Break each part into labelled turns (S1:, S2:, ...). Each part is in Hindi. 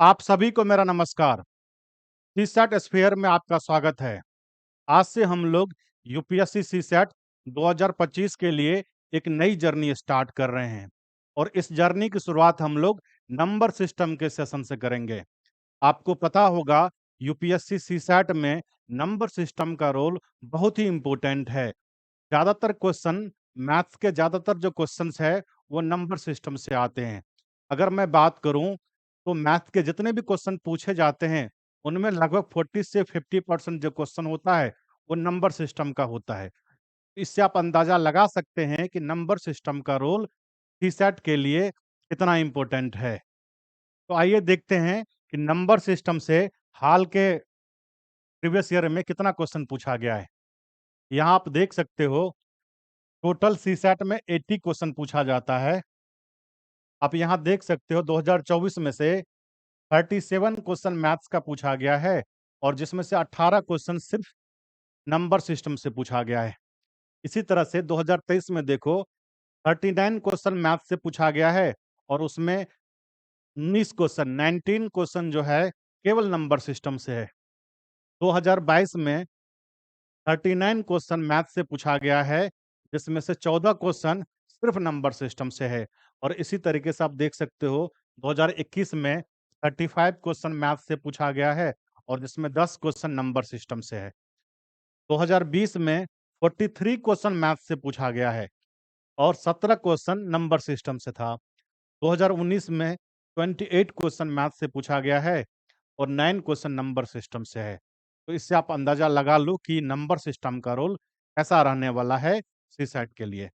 S1: आप सभी को मेरा नमस्कार। सीसैट स्फीयर में आपका स्वागत है। आज से हम लोग यूपीएससी सीसैट 2025 के लिए एक नई जर्नी स्टार्ट कर रहे हैं और इस जर्नी की शुरुआत हम लोग नंबर सिस्टम के सेशन से करेंगे। आपको पता होगा यूपीएससी सीसैट में नंबर सिस्टम का रोल बहुत ही इम्पोर्टेंट है। ज़्यादातर क्वेश्चन मैथ्स के ज़्यादातर जो क्वेश्चंस है वो नंबर सिस्टम से आते हैं। अगर मैं बात करूं तो मैथ के जितने भी क्वेश्चन पूछे जाते हैं उनमें लगभग 40 से 50% जो क्वेश्चन होता है वो नंबर सिस्टम का होता है। इससे आप अंदाजा लगा सकते हैं कि नंबर सिस्टम का रोल सीसैट के लिए कितना इम्पोर्टेंट है। तो आइए देखते हैं कि नंबर सिस्टम से हाल के प्रीवियस ईयर में कितना क्वेश्चन पूछा गया है। यहाँ आप देख सकते हो टोटल सीसैट में 80 क्वेश्चन पूछा जाता है। आप यहाँ देख सकते हो 2024 में से 37 क्वेश्चन मैथ्स का पूछा गया है और जिसमें से 18 क्वेश्चन सिर्फ नंबर सिस्टम से पूछा गया है। इसी तरह से 2023 में देखो 39 क्वेश्चन मैथ्स से पूछा गया है और उसमें 19 क्वेश्चन जो है केवल नंबर सिस्टम से है। 2022 में 39 क्वेश्चन मैथ्स से पूछा गया है जिसमें से 14 क्वेश्चन सिर्फ नंबर सिस्टम से है और इसी तरीके से आप देख सकते हो 2021 में 35 क्वेश्चन मैथ्स से पूछा गया है और जिसमें 10 क्वेश्चन नंबर सिस्टम से है। 2020 में 43 क्वेश्चन मैथ्स से पूछा गया है और 17 क्वेश्चन नंबर सिस्टम से था। 2019 में 28 क्वेश्चन मैथ्स से पूछा गया है और 9 क्वेश्चन नंबर सिस्टम से है। तो इससे आप अंदाजा लगा लो कि नंबर सिस्टम का रोल कैसा रहने वाला है सीसैट के लिए।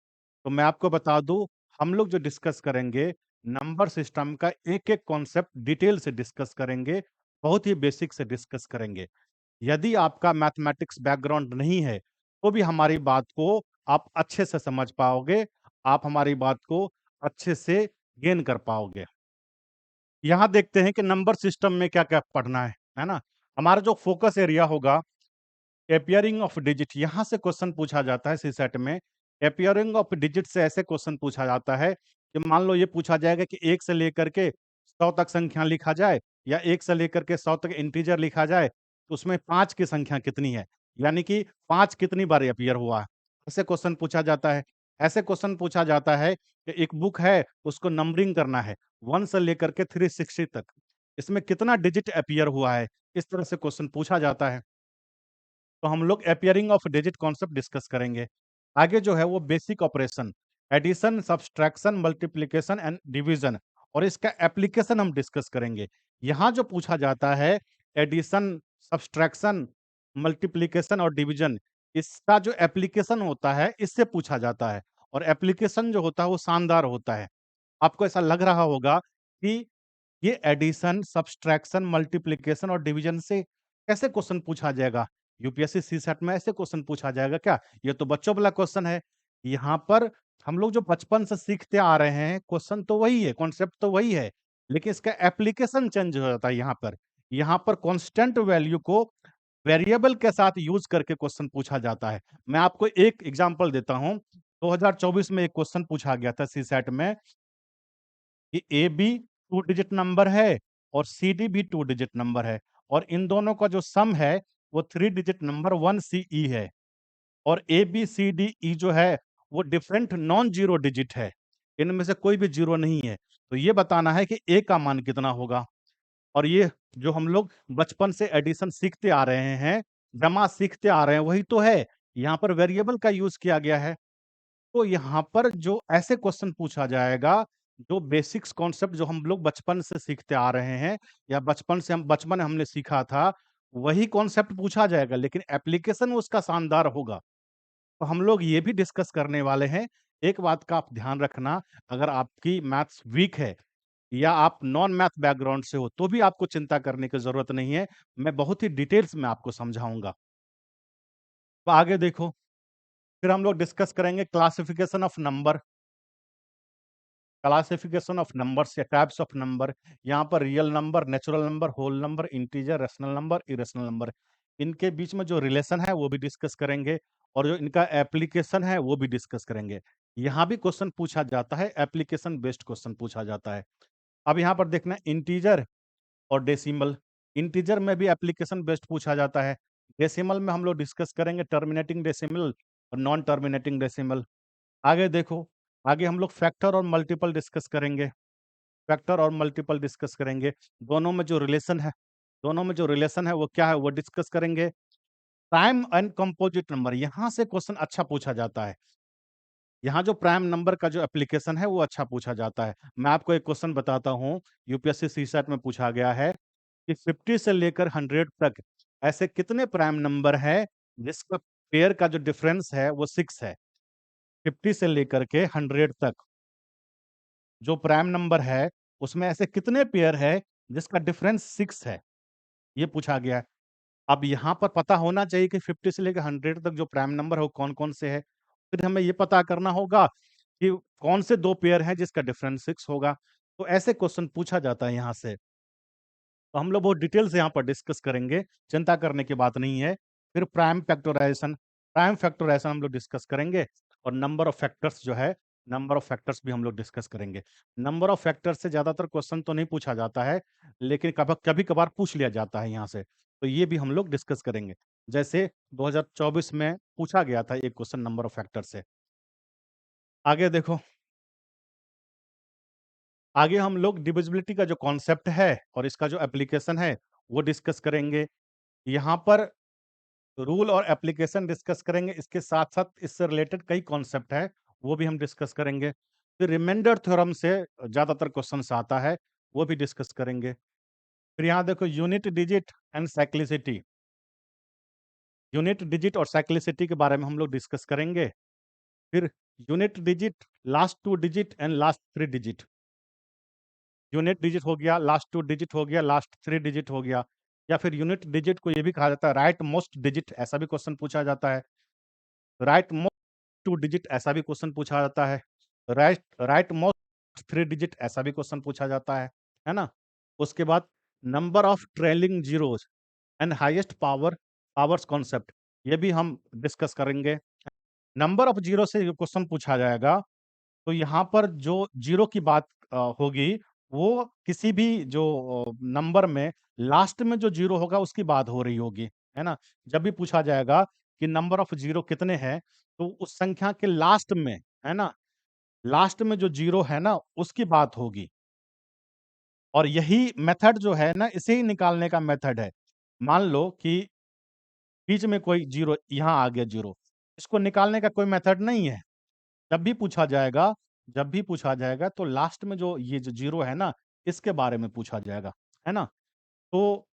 S1: तो मैं आपको बता दूं, हम लोग जो डिस्कस करेंगे नंबर सिस्टम का एक-एक कॉन्सेप्ट डिटेल से डिस्कस करेंगे, बहुत ही बेसिक से डिस्कस करेंगे। यदि आपका मैथमेटिक्स बैकग्राउंड नहीं है, तो भी हमारी बात को आप अच्छे से समझ पाओगे, आप हमारी बात को अच्छे से गेन कर पाओगे। यहाँ देखते हैं कि नंबर सिस्टम में क्या-क्या पढ़ना है ना? हमारा जो फोकस एरिया होगा अपीयरिंग ऑफ डिजिट, यहाँ से क्वेश्चन पूछा जाता है सीसैट में। अपीयरिंग ऑफ डिजिट से ऐसे क्वेश्चन पूछा जाता है कि मान लो ये पूछा जाएगा कि 1 से लेकर के 100 तक संख्या लिखा जाए या 1 से लेकर के 100 तक इंटीजर लिखा जाए, तो उसमें 5 की संख्या कितनी है? यानी कि 5 कितनी बार अपीयर हुआ है? ऐसे क्वेश्चन पूछा जाता है। ऐसे क्वेश्चन पूछा जाता है कि एक बुक है, उसको नंबरिंग करना है 1 से लेकर के 360 तक। इसमें कितना डिजिट अपीयर हुआ है? इस तरह से क्वेश्चन पूछा जाता है। तो हम लोग appearing of digit concept discuss करेंगे। आगे जो है वो basic operation, addition, subtraction, multiplication and division और इसका एप्लीकेशन हम डिस्कस करेंगे। यहाँ जो पूछा जाता है एडिशन, सब्सट्रैक्शन, मल्टीप्लिकेशन और डिवीजन, इसका जो एप्लीकेशन होता है इससे पूछा जाता है और एप्लीकेशन जो होता है वो शानदार होता है। आपको ऐसा लग रहा होगा कि ये एडिशन, सब्सट्रैक्शन, मल्टीप्लिकेशन और डिवीजन से कैसे क्वेश्चन पूछा जाएगा? यूपीएससी सीसैट में ऐसे क्वेश्चन पूछा जाएगा क्या? ये तो बच्चों वाला क्वेश्चन है। यहाँ पर हम लोग जो बचपन से सीखते आ रहे हैं, क्वेश्चन तो वही है, कॉन्सेप्ट तो वही है, लेकिन इसका एप्लीकेशन चेंज हो जाता है यहाँ पर। यहाँ पर कांस्टेंट वैल्यू को वेरिएबल के साथ यूज़ करके क्वेश्चन पूछा जाता है। मैं आपको एक एग्जांपल देता हूँ। 2024 में एक क्वेश्चन पूछा गया था सीसैट में कि ए बी 2 डिजिट नंबर है और सी डी भी 2 डिजिट नंबर है और इन दोनों का जो सम है वो 3 डिजिट नंबर 1 सी ई है और A B C D E जो है वो डिफरेंट नॉन जीरो डिजिट है। इनमें से कोई भी जीरो नहीं है। तो ये बताना है कि ए का मान कितना होगा और ये जो हम लोग बचपन से एडिशन सीखते आ रहे हैं, जमा सीखते आ रहे हैं, वही तो है। यहाँ पर वेरिएबल का यूज़ किया गया है। तो यहाँ पर जो ऐसे क्वेश्चन पूछा जाएगा, जो बेसिक्स कॉन्सेप्ट जो हम लोग बचपन से सीखते आ रहे हैं या बचपन में हमने सीखा था, वही कॉन्सेप्ट पूछा जाएगा, लेकिन एप्लीकेशन उसका शानदार होगा। तो हम लोग ये भी डिस्कस करने वाले हैं। एक बात का आप ध्यान रखना, अगर आपकी मैथ्स वीक है या आप नॉन मैथ बैकग्राउंड से हो, तो भी आपको चिंता करने की ज़रूरत नहीं है। मैं बहुत ही डिटेल्स में आपको समझाऊँगा। तो आगे देखो, फिर हम लोग डिस्कस करेंगे classification of number. Classification of numbers या टाइप्स ऑफ नंबर। यहाँ पर real number, natural number, whole number, integer, rational number, irrational number, इनके बीच में जो रिलेशन है वो भी डिस्कस करेंगे और जो इनका एप्लीकेशन है वो भी डिस्कस करेंगे। यहाँ भी क्वेश्चन पूछा जाता है, एप्लीकेशन बेस्ड क्वेश्चन पूछा जाता है। अब यहाँ पर देखना इंटीजर और डेसिमल। इंटीजर में भी एप्लीकेशन बेस्ड पूछा जाता है। डेसिमल में हम लोग डिस्कस करेंगे टर्मिनेटिंग डेसिमल और नॉन टर्मिनेटिंग डेसिमल। आगे देखो, आगे हम लोग फैक्टर और मल्टीपल डिस्कस करेंगे। फैक्टर और मल्टीपल डिस्कस करेंगे। दोनों में जो रिलेशन है, दोनों में जो रिलेशन है वो क्या है वो डिस्कस करेंगे। प्राइम एंड कंपोजिट नंबर, यहाँ से क्वेश्चन अच्छा पूछा जाता है। यहाँ जो प्राइम नंबर का जो एप्लीकेशन है वो अच्छा पूछा जाता है। मैं आपको एक क्वेश्चन बताता हूँ, यूपीएससी सीसैट में पूछा गया है कि 50 से लेकर 100 तक ऐसे कितने प्राइम नंबर है जिसका पेयर का जो डिफरेंस है वो 6 है। 50 से लेकर के 100 तक जो प्राइम नंबर है उसमें ऐसे कितने पेयर है जिसका डिफरेंस 6 है, ये पूछा गया है। अब यहाँ पर पता होना चाहिए कि 50 से लेकर 100 तक जो प्राइम नंबर है वो कौन-कौन से हैं। फिर हमें ये पता करना होगा कि कौन से 2 पेयर हैं जिसका डिफरेंस 6 होगा। तो ऐसे क्वेश्चन पूछा जाता है यहाँ से। तो हम लोग बहुत डिटेल से यहाँ पर डिस्कस करेंगे, चिंता करने की बात नहीं है। फिर प्राइम फैक्टराइजेशन हम लोग डिस्कस करेंगे और नंबर ऑफ फैक्टर्स जो है, नंबर ऑफ फैक्टर्स भी हम लोग डिस्कस करेंगे। नंबर ऑफ फैक्टर्स से ज़्यादातर क्वेश्चन तो नहीं पूछा जाता है, लेकिन कभी-कभार पूछ लिया जाता है यहाँ से। तो ये भी हम लोग डिस्कस करेंगे। जैसे 2024 में पूछा गया था एक क्वेश्चन नंबर ऑफ फैक्टर से। आगे देखो, आगे हम लोग डिविजिबिलिटी का जो कॉन्सेप्ट है और इसका जो एप्लीकेशन है, वो डिस्कस करेंगे। यहाँ पर रूल और एप्लीकेशन डिस्कस करेंगे, इसके साथ-साथ इससे रिलेटेड कई कॉन्सेप्ट है, वो भी हम डिस्कस करेंगे। फिर रिमाइंडर थ्योरम से ज़्यादातर क्वेश्चन्स आता है, वो भी डिस्कस करेंगे। फिर यहाँ देखो unit digit and cyclicity, unit digit और साइक्लिसिटी के बारे में हम लोग डिस्कस करेंगे। फिर unit digit, last 2 digit and last 3 digit. Unit digit हो गया, लास्ट 2 डिजिट हो गया, लास्ट 3 डिजिट हो गया। या फिर यूनिट डिजिट को ये भी कहा जाता है राइट मोस्ट डिजिट, ऐसा भी क्वेश्चन पूछा जाता है। राइट मोस्ट 2 डिजिट ऐसा भी क्वेश्चन पूछा जाता है। राइट राइट मोस्ट 3 डिजिट ऐसा भी क्वेश्चन पूछा जाता है ना? उसके बाद number of trailing zeros and highest powers concept, ये भी हम डिस्कस करेंगे। नंबर ऑफ ज़ीरो से जो क्वेश्चन पूछा जाएगा, तो यहाँ पर जो ज़ीरो की बात होगी, वो किसी भी जो नंबर में लास्ट में जो ज़ीरो होगा उसकी बात हो रही होगी, है ना? जब भी पूछा जाएगा कि नंबर ऑफ ज़ीरो कितने हैं, तो उस संख्या के लास्ट में, है ना? लास्ट में जो ज़ीरो है ना, उसकी बात होगी। और यही मेथड जो है ना, इसे ही निकालने का मेथड है। मान लो कि बीच में कोई ज़ीरो यहाँ आ गया ज़ीरो, इसको निकालने का कोई मेथड नहीं है। जब भी पूछा जाएगा, जब भी पूछा जाएगा तो लास्ट में जो ये जो ज़ीरो है ना, इसके बारे में पूछा जाएगा, है ना? तो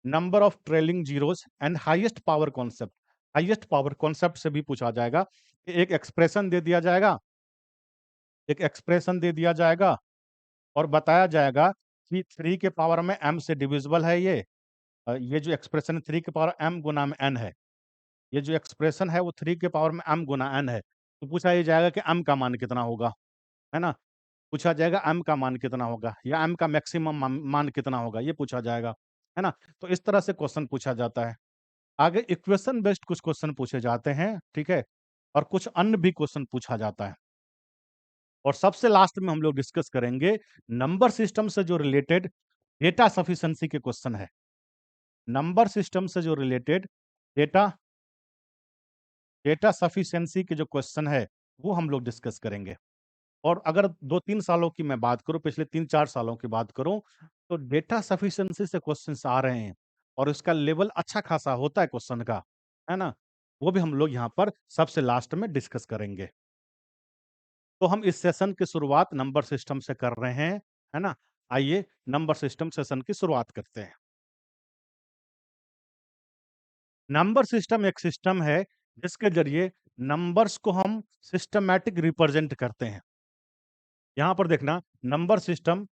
S1: number of trailing zeros and highest power concept से भी पूछा जाएगा। एक एक्सप्रेशन दे दिया जाएगा, एक एक्सप्रेशन दे दिया जाएगा और बताया जाएगा कि 3 के पावर में m से डिविजिबल है ये। ये जो एक्सप्रेशन है 3 के पावर m गुना में n है। ये जो एक्सप्रेशन है वो 3 के पावर में m गुना n है। तो पूछा ये जाएगा कि m का मान कितना होगा, है ना? पूछा जाएगा m का मान कितना होगा या m का मैक्सिमम मान कितना होगा, ये पूछा जाएगा, है ना? तो इस तरह से क्वेश्चन पूछा जाता है। आगे इक्वेशन बेस्ड कुछ क्वेश्चन पूछे जाते हैं, ठीक है? और कुछ अन्य भी क्वेश्चन पूछा जाता है। और सबसे लास्ट में हम लोग डिस्कस करेंगे नंबर सिस्टम से जो रिलेटेड डेटा सफिशिएंसी के क्वेश्चन है। नंबर सिस्टम से जो रिलेटेड डेटा डेटा सफिशिएंसी के जो क्वेश्चन है, वो हम लोग डिस्कस करेंगे। और अगर 2-3 सालों की मैं बात करूँ, पिछले 3-4 सालों की बात करूँ, तो डेटा सफिशिएंसी से क्वेश्चन्स आ रहे हैं और उसका लेवल अच्छा खासा होता है क्वेश्चन का, है ना? वो भी हम लोग यहाँ पर सबसे लास्ट में डिस्कस करेंगे। तो हम इस सेशन की शुरुआत नंबर सिस्टम से कर रहे हैं, है ना? आइए नंबर सिस्टम सेशन की शुरुआत करते हैं। नंबर सिस्टम एक सिस्टम है जिसके ज़रिए नंबर्स को हम सिस्टमैटिक रिप्रेजेंट करते हैं। यहाँ पर देखना नंबर सिस्टम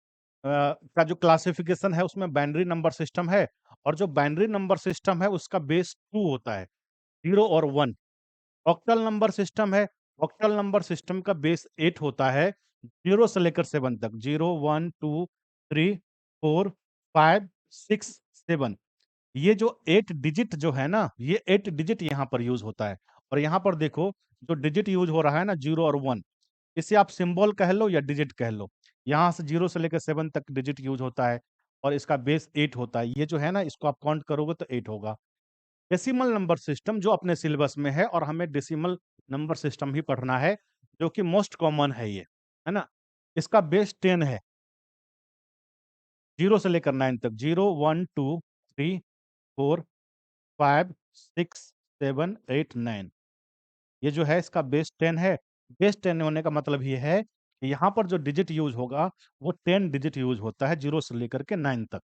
S1: का जो क्लासिफिकेशन है उसमें बाइनरी नंबर सिस्टम है और जो बाइनरी नंबर सिस्टम है उसका बेस 2 होता है, 0 और 1। ऑक्टल नंबर सिस्टम है, ऑक्टल नंबर सिस्टम का बेस 8 होता है, 0 से लेकर 7 तक, 0, 1, 2, 3, 4, 5, 6, 7। ये जो 8 डिजिट जो है ना, ये 8 डिजिट यहाँ पर यूज़ होता है। और यहाँ पर देखो, जो डिजिट यूज़ हो रहा है ना 0 और 1, इसे आप सिंबल कह लो या डिजिट कह लो। यहाँ से 0 से लेकर 7 तक डिजिट यूज़ होता है। और इसका बेस 8 होता है। ये जो है ना, इसको आप काउंट करोगे तो 8 होगा। डेसिमल नंबर सिस्टम जो अपने सिलेबस में है, और हमें डेसिमल नंबर सिस्टम ही पढ़ना है, जो कि मोस्ट कॉमन है ये, है ना। इसका बेस 10 है, 0 से लेकर 9 तक। 0, 1, 2, 3, 4, 5, 6, 7, 8, 9। ये जो है इसका बेस 10 है। बेस 10 होने का मतलब ये है कि यहाँ पर जो डिजिट यूज होगा वो 10 डिजिट यूज होता है, 0 से लेकर के 9 तक।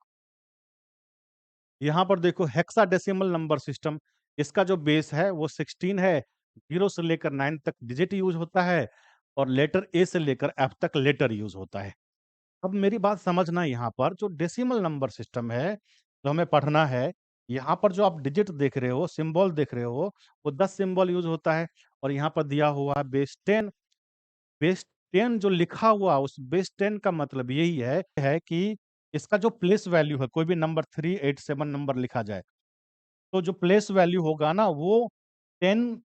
S1: यहाँ पर देखो हेक्साडेसिमल नंबर सिस्टम, इसका जो बेस है वो 16 है, 0 से लेकर 9 तक डिजिट यूज होता है, और लेटर ए से लेकर एफ तक लेटर यूज होता है। अब मेरी बात समझना, यहाँ पर जो डेसिमल नंबर सिस्टम है जो हमें पढ़ना है, यहाँ पर जो आप डिजिट देख रहे हो, सिंबल देख रहे हो, वो 10 सिंबल यूज होता है। और यहाँ पर दिया हुआ है बेस 10। बेस 10 जो लिखा हुआ, उस बेस 10 का मतलब यही है कि इसका जो प्लेस वैल्यू है, कोई भी नंबर 387 नंबर लिखा जाए, तो जो प्लेस वैल्यू होगा ना, वो 10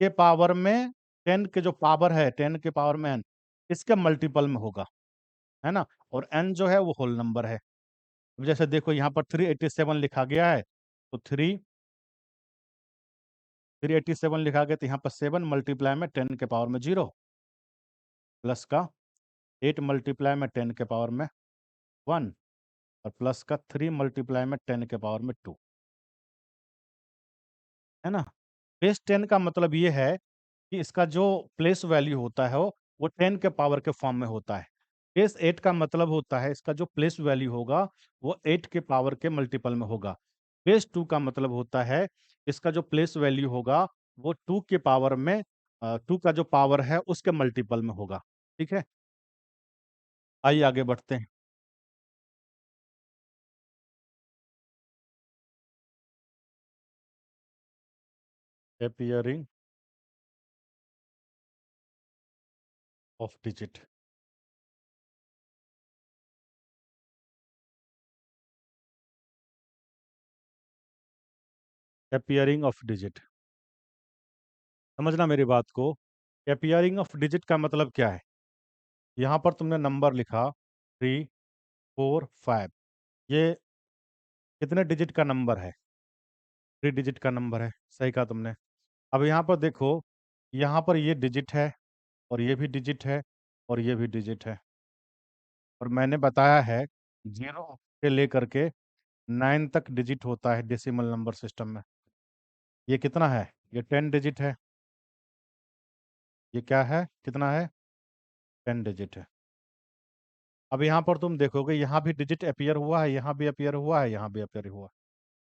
S1: के पावर में, 10 के जो पावर है, 10 के पावर में n, इसके मल्टीपल में होगा, है ना। और n जो है वो होल नंबर है। अब जैसे देखो यहाँ पर 387 लिखा गया है, तो 387 लिखा गया, तो यहाँ पर 7 मल्टीप्लाई में 10 के पावर में 0, प्लस का 8 मल्टीप्लाई में 10 के पावर में 1, और प्लस का 3 मल्टीप्लाई में 10 के पावर में 2, है ना। बेस 10 का मतलब ये है कि इसका जो प्लेस वैल्यू होता है वो 10 के पावर के फॉर्म में होता है। बेस 8 का मतलब होता है इसका जो प्लेस वैल्यू होगा वो 8 के पावर के मल्टीपल में होगा। बेस 2 का मतलब होता है इसका जो प्लेस वैल्यू होगा वो 2 के पावर में, 2 का जो पावर है उसके मल्टीपल में होगा। ठीक है, आइए आगे बढ़ते हैं। एपियरिंग ऑफ डिजिट। एपियरिंग ऑफ डिजिट, समझना मेरी बात को। एपियरिंग ऑफ डिजिट का मतलब क्या है? यहाँ पर तुमने नंबर लिखा 3, 4, 5, ये कितने डिजिट का नंबर है? 3 डिजिट का नंबर है, सही कहा तुमने। अब यहाँ पर देखो, यहाँ पर ये डिजिट है, और ये भी डिजिट है, और ये भी डिजिट है। और मैंने बताया है 0 से लेकर के 9 तक डिजिट होता है डेसिमल नंबर सिस्टम में। ये कितना है? ये 10 डिजिट है। ये क्या है, कितना है? 10 डिजिट है। अब यहाँ पर तुम देखोगे, यहाँ भी डिजिट अपीयर हुआ है, यहाँ भी अपीयर हुआ है, यहाँ भी अपीयर हुआ है।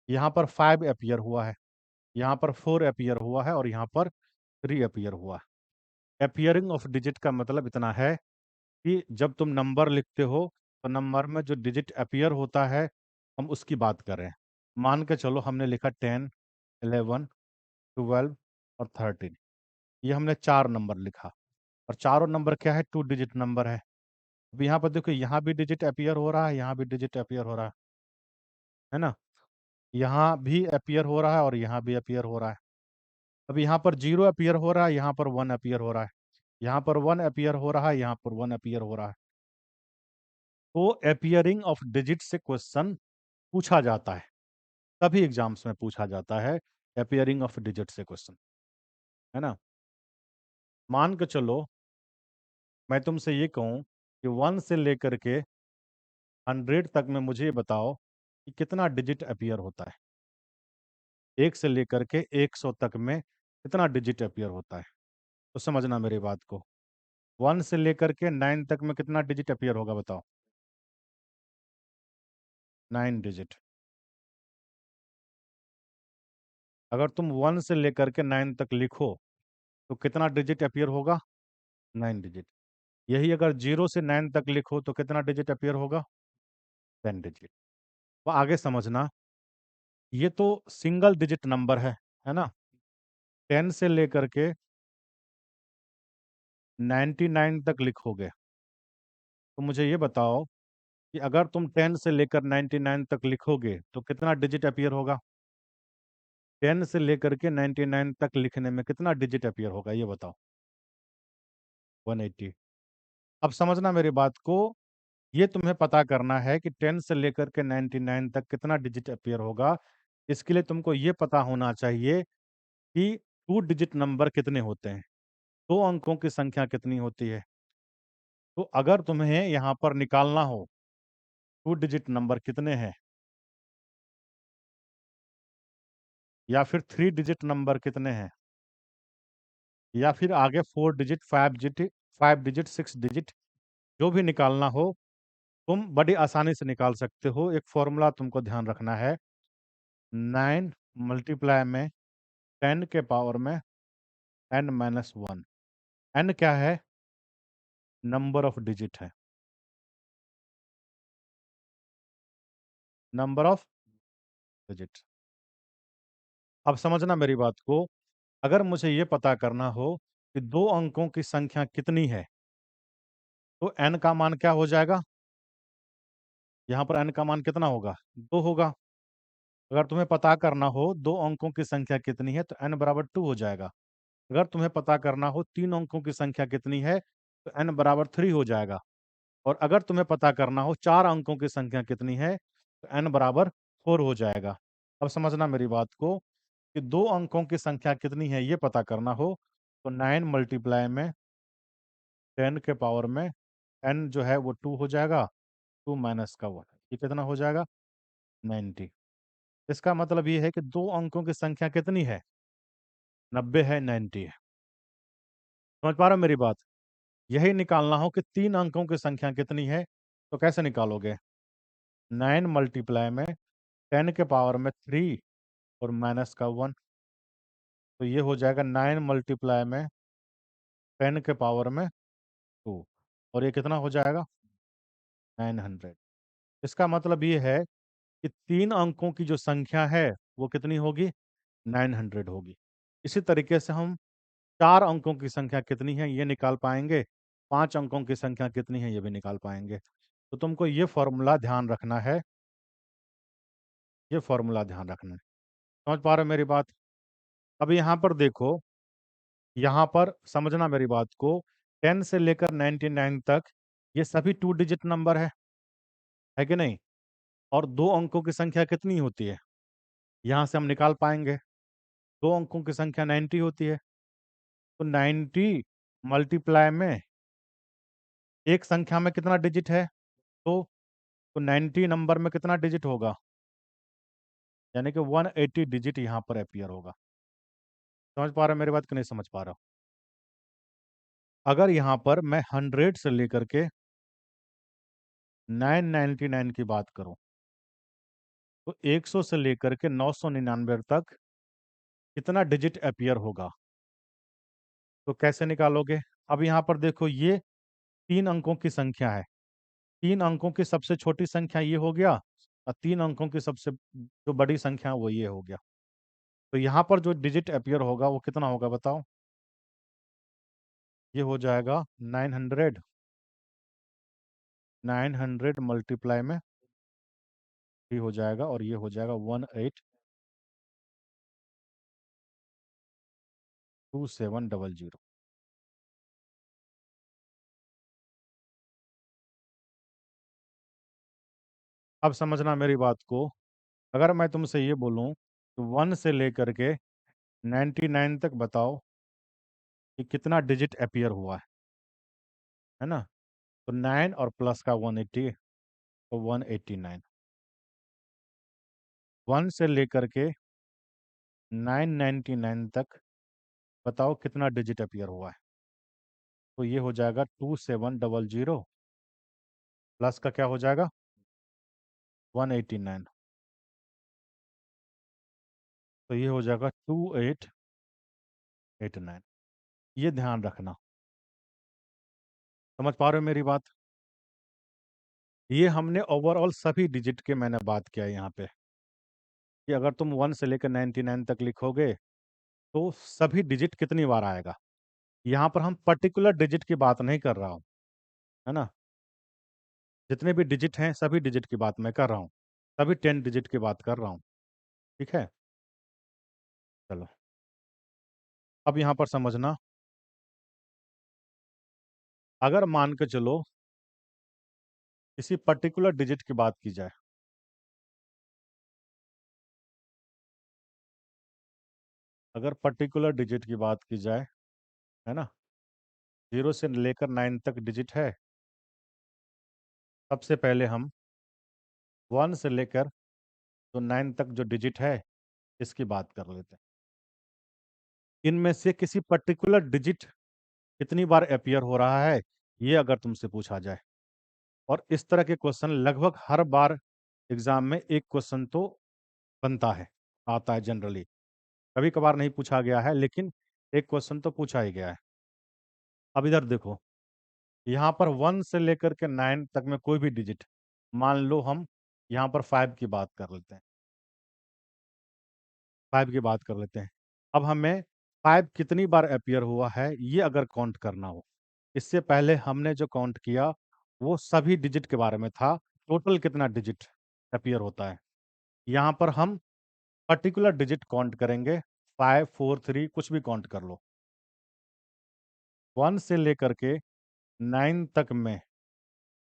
S1: यहाँ पर 5 अपीयर हुआ है, यहाँ पर 4 अपीयर हुआ है, और यहाँ पर 3 अपीयर हुआ है। अपीयरिंग ऑफ डिजिट का मतलब इतना है कि जब तुम नंबर लिखते हो तो नंबर में जो डिजिट अपीयर होता है, हम उसकी बात कर रहे हैं। मान के चलो हमने लिखा 10, 11, 12 और 13, ये हमने 4 नंबर लिखा, और चारों नंबर क्या है? 2 डिजिट नंबर है। अब यहाँ पर देखो, यहाँ भी डिजिट अपीयर हो रहा है, यहाँ भी डिजिट अपीयर हो रहा है ना। यहाँ भी अपीयर हो रहा है, और यहाँ भी अपीयर हो रहा है। अब यहाँ पर 0 अपीयर हो रहा है, यहाँ पर 1 अपीयर हो रहा है, यहाँ पर 1 अपीयर हो रहा है, यहाँ पर 1 अपीयर हो रहा है। तो अपीयरिंग ऑफ डिजिट से क्वेश्चन पूछा जाता है, सभी एग्जाम्स में पूछा जाता है अपीयरिंग ऑफ डिजिट से क्वेश्चन, है ना। मान के चलो मैं तुमसे ये कहूँ कि 1 से लेकर के 100 तक में मुझे ये बताओ कि कितना डिजिट अपीयर होता है। 1 से लेकर के 100 तक में कितना डिजिट अपीयर होता है? तो समझना मेरी बात को। 1 से लेकर के 9 तक में कितना डिजिट अपीयर होगा, बताओ? 9 डिजिट। अगर तुम 1 से लेकर के 9 तक लिखो तो कितना डिजिट अपीयर होगा? 9 डिजिट। यही अगर 0 से 9 तक लिखो तो कितना डिजिट अपीयर होगा? 10 डिजिट। वो आगे समझना, ये तो सिंगल डिजिट नंबर है ना। 10 से लेकर के 99 तक लिखोगे, तो मुझे ये बताओ कि अगर तुम 10 से लेकर 99 तक लिखोगे तो कितना डिजिट अपीयर होगा? 10 से लेकर के 99 तक लिखने में कितना डिजिट अपीयर होगा, ये बताओ? 180। अब समझना मेरी बात को, ये तुम्हें पता करना है कि 10 से लेकर के 99 तक कितना डिजिट अपीयर होगा। इसके लिए तुमको ये पता होना चाहिए कि 2 डिजिट नंबर कितने होते हैं, 2 अंकों की संख्या कितनी होती है। तो अगर तुम्हें यहाँ पर निकालना हो 2 डिजिट नंबर कितने हैं, या फिर 3 डिजिट नंबर कितने हैं, या फिर आगे 4 डिजिट, 5 डिजिट, 6 डिजिट, जो भी निकालना हो तुम बड़ी आसानी से निकाल सकते हो। एक फॉर्मूला तुमको ध्यान रखना है, 9 मल्टीप्लाई में 10 के पावर में n-1। n क्या है? नंबर ऑफ डिजिट है, नंबर ऑफ डिजिट। अब समझना मेरी बात को, अगर मुझे ये पता करना हो कि 2 अंकों की संख्या कितनी है, तो n का मान क्या हो जाएगा? यहाँ पर n का मान कितना होगा? 2 होगा। अगर तुम्हें पता करना हो 2 अंकों की संख्या कितनी है, तो n बराबर 2 हो जाएगा। अगर तुम्हें पता करना हो 3 अंकों की संख्या कितनी है, तो n बराबर 3 हो जाएगा। और अगर तुम्हें पता करना हो 4 अंकों की संख्या कितनी है, तो n बराबर 4 हो जाएगा। अब समझना मेरी बात को, कि 2 अंकों की संख्या कितनी है ये पता करना हो, तो 9 मल्टीप्लाई में 10 के पावर में n जो है वो 2 हो जाएगा, 2 माइनस का 1, ये कितना हो जाएगा? 90। इसका मतलब ये है कि 2 अंकों की संख्या कितनी है? 90 है, 90 है। समझ पा रहे हो मेरी बात? यही निकालना हो कि 3 अंकों की संख्या कितनी है, तो कैसे निकालोगे? 9 मल्टीप्लाई में 10 के पावर में 3 और माइनस का 1, तो ये हो जाएगा 9 मल्टीप्लाई में 10 के पावर में 2, और ये कितना हो जाएगा? 900। इसका मतलब ये है कि 3 अंकों की जो संख्या है वो कितनी होगी? 900 होगी। इसी तरीके से हम 4 अंकों की संख्या कितनी है ये निकाल पाएंगे, 5 अंकों की संख्या कितनी है ये भी निकाल पाएंगे। तो तुमको ये फॉर्मूला ध्यान रखना है, ये फॉर्मूला ध्यान रखना है। समझ पा रहे हो मेरी बात? अब यहाँ पर देखो, यहाँ पर समझना मेरी बात को, 10 से लेकर 99 तक ये सभी 2 डिजिट नंबर है कि नहीं? और 2 अंकों की संख्या कितनी होती है? यहाँ से हम निकाल पाएंगे, 2 अंकों की संख्या 90 होती है। तो 90 मल्टीप्लाई में एक संख्या में कितना डिजिट है? तो 90 नंबर में कितना डिजिट होगा? यानी कि 180 डिजिट यहाँ पर अपीयर होगा। समझ पा रहे हो मेरी बात कि नहीं समझ पा रहा हो? अगर यहाँ पर मैं 100 से लेकर के 999 की बात करूं, तो 100 से लेकर के 999 तक कितना डिजिट अपीयर होगा? तो कैसे निकालोगे? अब यहाँ पर देखो, ये 3 अंकों की संख्या है, 3 अंकों की सबसे छोटी संख्या ये हो गया, और 3 अंकों की सबसे जो बड़ी संख्या वो ये हो गया। तो यहाँ पर जो डिजिट अपीयर होगा वो कितना होगा बताओ? ये हो जाएगा 900, 900 मल्टीप्लाई में 3 हो जाएगा, और ये हो जाएगा 182700। अब समझना मेरी बात को, अगर मैं तुमसे ये बोलूं तो 1 से लेकर के 99 तक बताओ कि कितना डिजिट अपीयर हुआ है ना? तो 9 और प्लस का 180, तो 189। 1 से लेकर के 999 तक बताओ कितना डिजिट अपीयर हुआ है? तो ये हो जाएगा 2700, प्लस का क्या हो जाएगा? 189, तो ये हो जाएगा 2889। ये ध्यान रखना। समझ पा रहे हो मेरी बात? ये हमने ओवरऑल सभी डिजिट के मैंने बात किया है यहाँ पे, कि अगर तुम 1 से लेकर 99 तक लिखोगे तो सभी डिजिट कितनी बार आएगा। यहाँ पर हम पर्टिकुलर डिजिट की बात नहीं कर रहा हूँ, है ना? जितने भी डिजिट हैं सभी डिजिट की बात मैं कर रहा हूँ, सभी 10 डिजिट की बात कर रहा हूँ। ठीक है, चलो अब यहाँ पर समझना, अगर मान के चलो किसी पर्टिकुलर डिजिट की बात की जाए, अगर पर्टिकुलर डिजिट की बात की जाए, है ना, 0 से लेकर 9 तक डिजिट है। सबसे पहले हम 1 से लेकर तो 9 तक जो डिजिट है, इसकी बात कर लेते हैं। इनमें से किसी पर्टिकुलर डिजिट कितनी बार अपीयर हो रहा है, ये अगर तुमसे पूछा जाए, और इस तरह के क्वेश्चन लगभग हर बार एग्जाम में एक क्वेश्चन तो बनता है, आता है जनरली। कभी कभार नहीं पूछा गया है, लेकिन एक क्वेश्चन तो पूछा ही गया है। अब इधर देखो, यहाँ पर 1 से लेकर के 9 तक में कोई भी डिजिट, मान लो हम यहाँ पर 5 की बात कर लेते हैं, 5 की बात कर लेते हैं। अब हमें 5 कितनी बार अपीयर हुआ है, ये अगर काउंट करना हो, इससे पहले हमने जो काउंट किया वो सभी डिजिट के बारे में था, टोटल कितना डिजिट अपीयर होता है। यहाँ पर हम पर्टिकुलर डिजिट काउंट करेंगे, 5 4 3 कुछ भी काउंट कर लो। 1 से लेकर के 9 तक में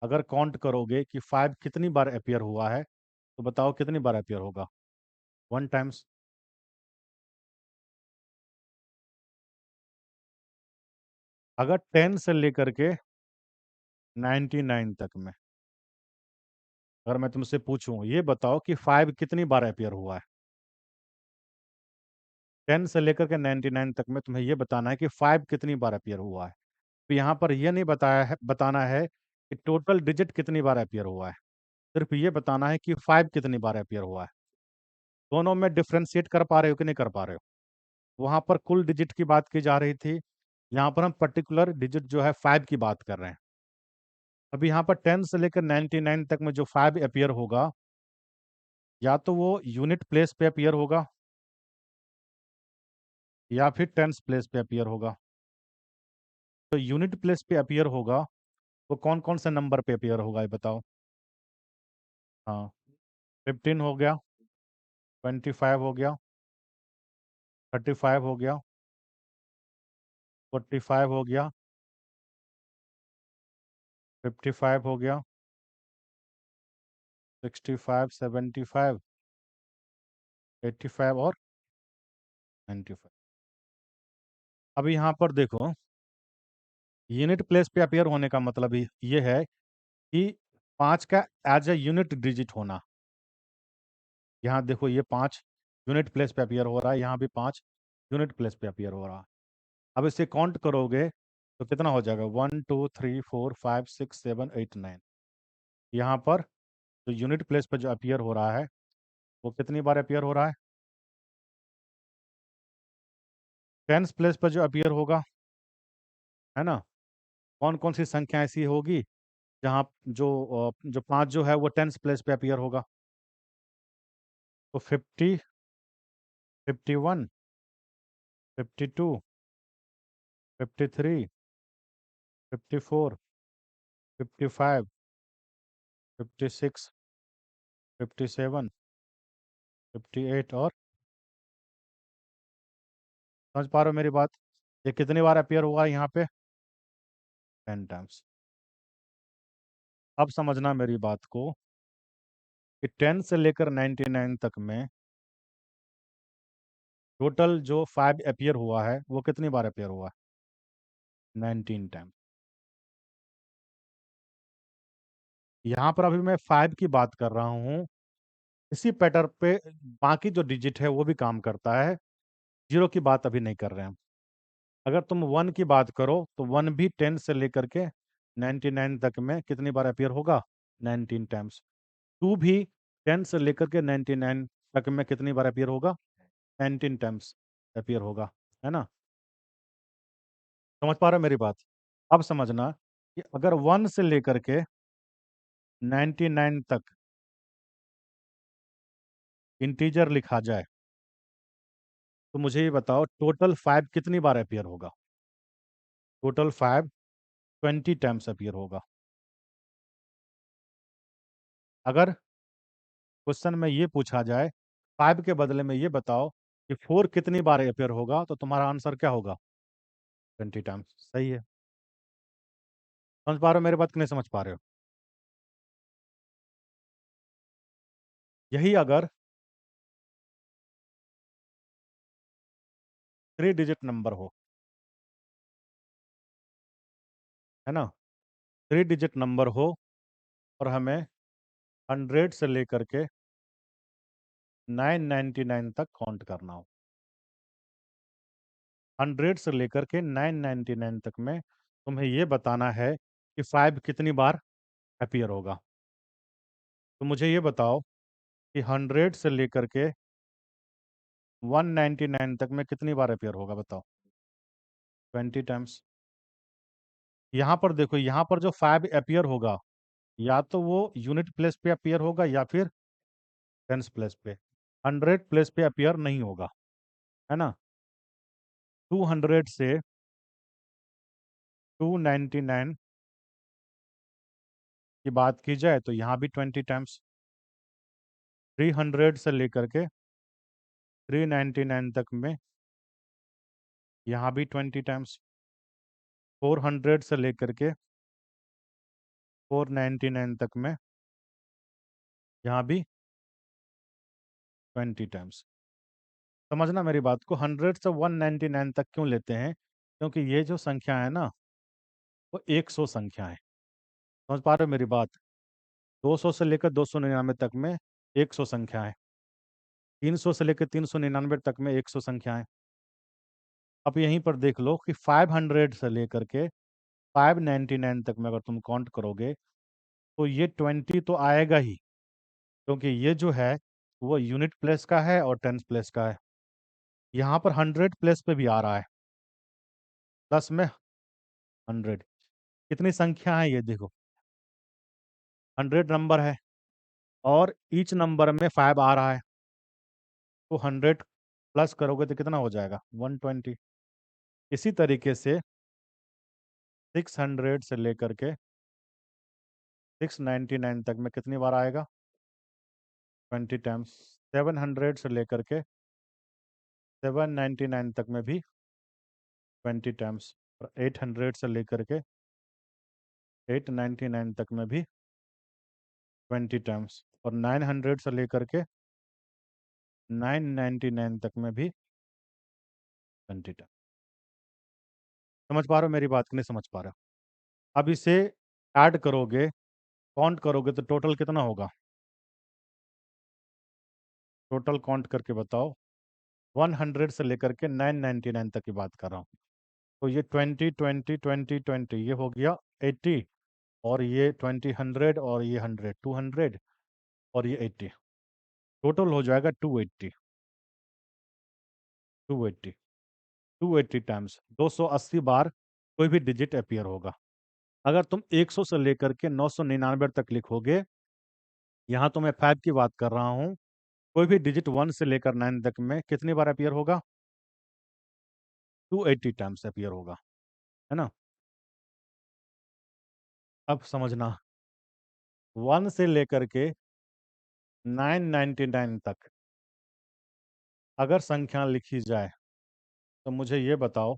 S1: अगर काउंट करोगे कि 5 कितनी बार अपीयर हुआ है, तो बताओ कितनी बार अपीयर होगा। 1 टाइम्स। अगर 10 से लेकर के 99 तक में अगर मैं तुमसे पूछूं, ये बताओ कि 5 कितनी बार अपीयर हुआ है। 10 से लेकर के 99 तक में तुम्हें ये बताना है कि 5 कितनी बार अपीयर हुआ है। तो यहाँ पर यह नहीं बताना है कि टोटल डिजिट कितनी बार अपीयर हुआ है, सिर्फ ये बताना है कि 5 कितनी बार अपीयर हुआ है। दोनों में डिफ्रेंशिएट कर पा रहे हो कि नहीं कर पा रहे हो। वहां पर कुल डिजिट की बात की जा रही थी, यहाँ पर हम पर्टिकुलर डिजिट जो है 5 की बात कर रहे हैं। अब यहाँ पर 10 से लेकर 99 तक में जो 5 अपीयर होगा, या तो वो यूनिट प्लेस पे अपीयर होगा या फिर टेंस प्लेस पे अपीयर होगा। तो यूनिट प्लेस पे अपीयर होगा, वो कौन कौन से नंबर पे अपीयर होगा, ये बताओ। हाँ, 15 हो गया, 25 हो गया, 35 हो गया, 45 हो गया, 55 हो गया, 65, 75, 85 और 95। अब यहाँ पर देखो, यूनिट प्लेस पे अपीयर होने का मतलब ये है कि 5 का एज ए यूनिट डिजिट होना। यहाँ देखो, ये 5 यूनिट प्लेस पे अपीयर हो रहा है, यहाँ भी 5 यूनिट प्लेस पे अपीयर हो रहा है। अब इसे काउंट करोगे तो कितना हो जाएगा, 1 2 3 4 5 6 7 8 9। यहाँ पर जो यूनिट प्लेस पे जो अपीयर हो रहा है, वो कितनी बार अपीयर हो रहा है। टेंस प्लेस पर जो अपीयर होगा, है ना, कौन कौन सी संख्या ऐसी होगी जहाँ जो 5 जो है वो टेंस प्लेस पे अपीयर होगा। तो 50, 51, 52, 53, 54, 55, 56, 57, 58 और, समझ पा रहे हो मेरी बात, ये कितनी बार अपीयर हुआ है यहाँ पे, 10 टाइम्स। अब समझना मेरी बात को कि 10 से लेकर 99 तक में टोटल जो 5 अपीयर हुआ है, वो कितनी बार अपीयर हुआ है, 19 टाइम। यहाँ पर अभी मैं 5 की बात कर रहा हूँ, इसी पैटर्न पे बाकी जो डिजिट है वो भी काम करता है। 0 की बात अभी नहीं कर रहे हैं। अगर तुम 1 की बात करो तो 1 भी 10 से लेकर के 99 तक में कितनी बार अपीयर होगा, 19 टाइम्स। 2 भी 10 से लेकर के 99 तक में कितनी बार अपीयर होगा, 19 टाइम्स अपीयर होगा, है ना। समझ पा रहे हो मेरी बात। अब समझना कि अगर 1 से लेकर के 99 तक इंटीजर लिखा जाए, तो मुझे ये बताओ टोटल 5 कितनी बार अपीयर होगा। टोटल 5 20 टाइम्स अपीयर होगा। अगर क्वेश्चन में ये पूछा जाए 5 के बदले में ये बताओ कि 4 कितनी बार अपीयर होगा, तो तुम्हारा आंसर क्या होगा, 20 टाइम्स। सही है। समझ पा रहे हो मेरी बात कि नहीं समझ पा रहे हो। यही अगर 3 डिजिट नंबर हो, है ना, 3 डिजिट नंबर हो और हमें 100 से लेकर के 999 तक काउंट करना हो, 100 से लेकर के 999 तक में तुम्हें ये बताना है कि 5 कितनी बार अपीयर होगा। तो मुझे ये बताओ कि 100 से लेकर के 199 तक में कितनी बार अपीयर होगा, बताओ। 20 टाइम्स। यहाँ पर देखो, यहाँ पर जो 5 अपीयर होगा, या तो वो यूनिट प्लेस पे अपीयर होगा या फिर टेंस प्लेस पे। 100 प्लेस पे अपीयर नहीं होगा, है ना। 200 से 299 की बात की जाए तो यहाँ भी 20 टाइम्स। 300 से लेकर के 399 तक में यहाँ भी 20 टाइम्स। 400 से लेकर के 499 तक में यहाँ भी 20 टाइम्स। समझना मेरी बात को, 100 से 199 तक क्यों लेते हैं? क्योंकि ये जो संख्या है ना, वो 100 संख्या है। समझ पा रहे हो मेरी बात? 200 से लेकर 299 तक में 100 संख्या है। 300 से लेकर 399 तक में 100 संख्या है। अब यहीं पर देख लो कि 500 से लेकर के 599 तक में अगर तुम काउंट करोगे तो ये 20 तो आएगा ही, क्योंकि ये जो है वो यूनिट प्लेस का है और टेंस प्लेस का है। यहाँ पर 100 प्लेस पे भी आ रहा है, 10 में 100। कितनी संख्या है ये देखो, 100 नंबर है और ईच नंबर में 5 आ रहा है, तो 100 प्लस करोगे तो कितना हो जाएगा? 120। इसी तरीके से 600 से लेकर के 699 तक में कितनी बार आएगा? 20 टाइम्स। 700 से लेकर के 799 तक में भी 20 टाइम्स। और 800 से लेकर के 899 तक में भी 20 टाइम्स। और 900 से लेकर के 999 तक में भी 20 टाइम्स। समझ पा रहे हो मेरी बात कि नहीं समझ पा रहे हो? अब इसे ऐड करोगे, काउंट करोगे तो टोटल कितना होगा? टोटल काउंट करके बताओ। 100 से लेकर के 999 तक की बात कर रहा हूँ। तो ये 20 20 20 20 ये हो गया 80, और ये 20 100, और ये 100 200, और ये 80। टोटल हो जाएगा 280। 280 280 टाइम्स 280 बार कोई भी डिजिट अपीयर होगा। अगर तुम 100 से लेकर के 999 तक लिखोगे, यहाँ तो मैं 5 की बात कर रहा हूँ, कोई भी डिजिट 1 से लेकर 9 तक में कितनी बार अपीयर होगा? 280 टाइम्स अपीयर होगा, है ना। अब समझना, 1 से लेकर के 999 तक अगर संख्या लिखी जाए तो मुझे ये बताओ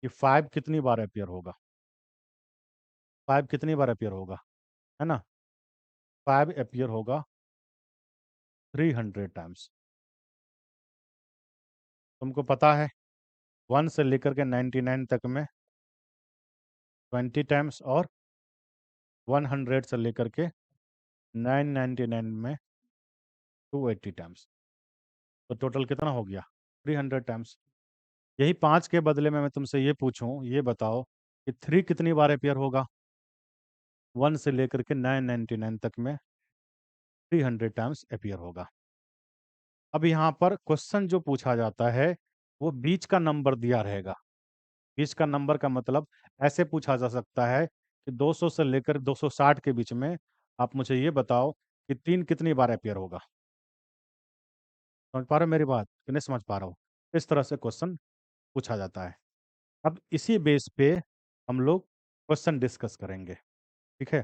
S1: कि 5 कितनी बार अपीयर होगा? 5 कितनी बार अपीयर होगा, है ना। 5 अपीयर होगा 300 टाइम्स। तुमको पता है 1 से लेकर के 99 तक में 20 टाइम्स, और 100 से लेकर के 999 में 280 टाइम्स। तो टोटल कितना हो गया? 300 टाइम्स। यही 5 के बदले में मैं तुमसे ये पूछूं, ये बताओ कि 3 कितनी बार अपीयर होगा? 1 से लेकर के 999 तक में 300 टाइम्स अपीयर होगा। अब यहाँ पर क्वेश्चन जो पूछा जाता है वो बीच का नंबर दिया रहेगा। बीच का नंबर का मतलब ऐसे पूछा जा सकता है कि 200 से लेकर 260 के बीच में आप मुझे ये बताओ कि 3 कितनी बार अपीयर होगा। समझ पा रहे हो मेरी बात कि नहीं समझ पा रहा हो? इस तरह से क्वेश्चन पूछा जाता है। अब इसी बेस पे हम लोग क्वेश्चन डिस्कस करेंगे, ठीक है।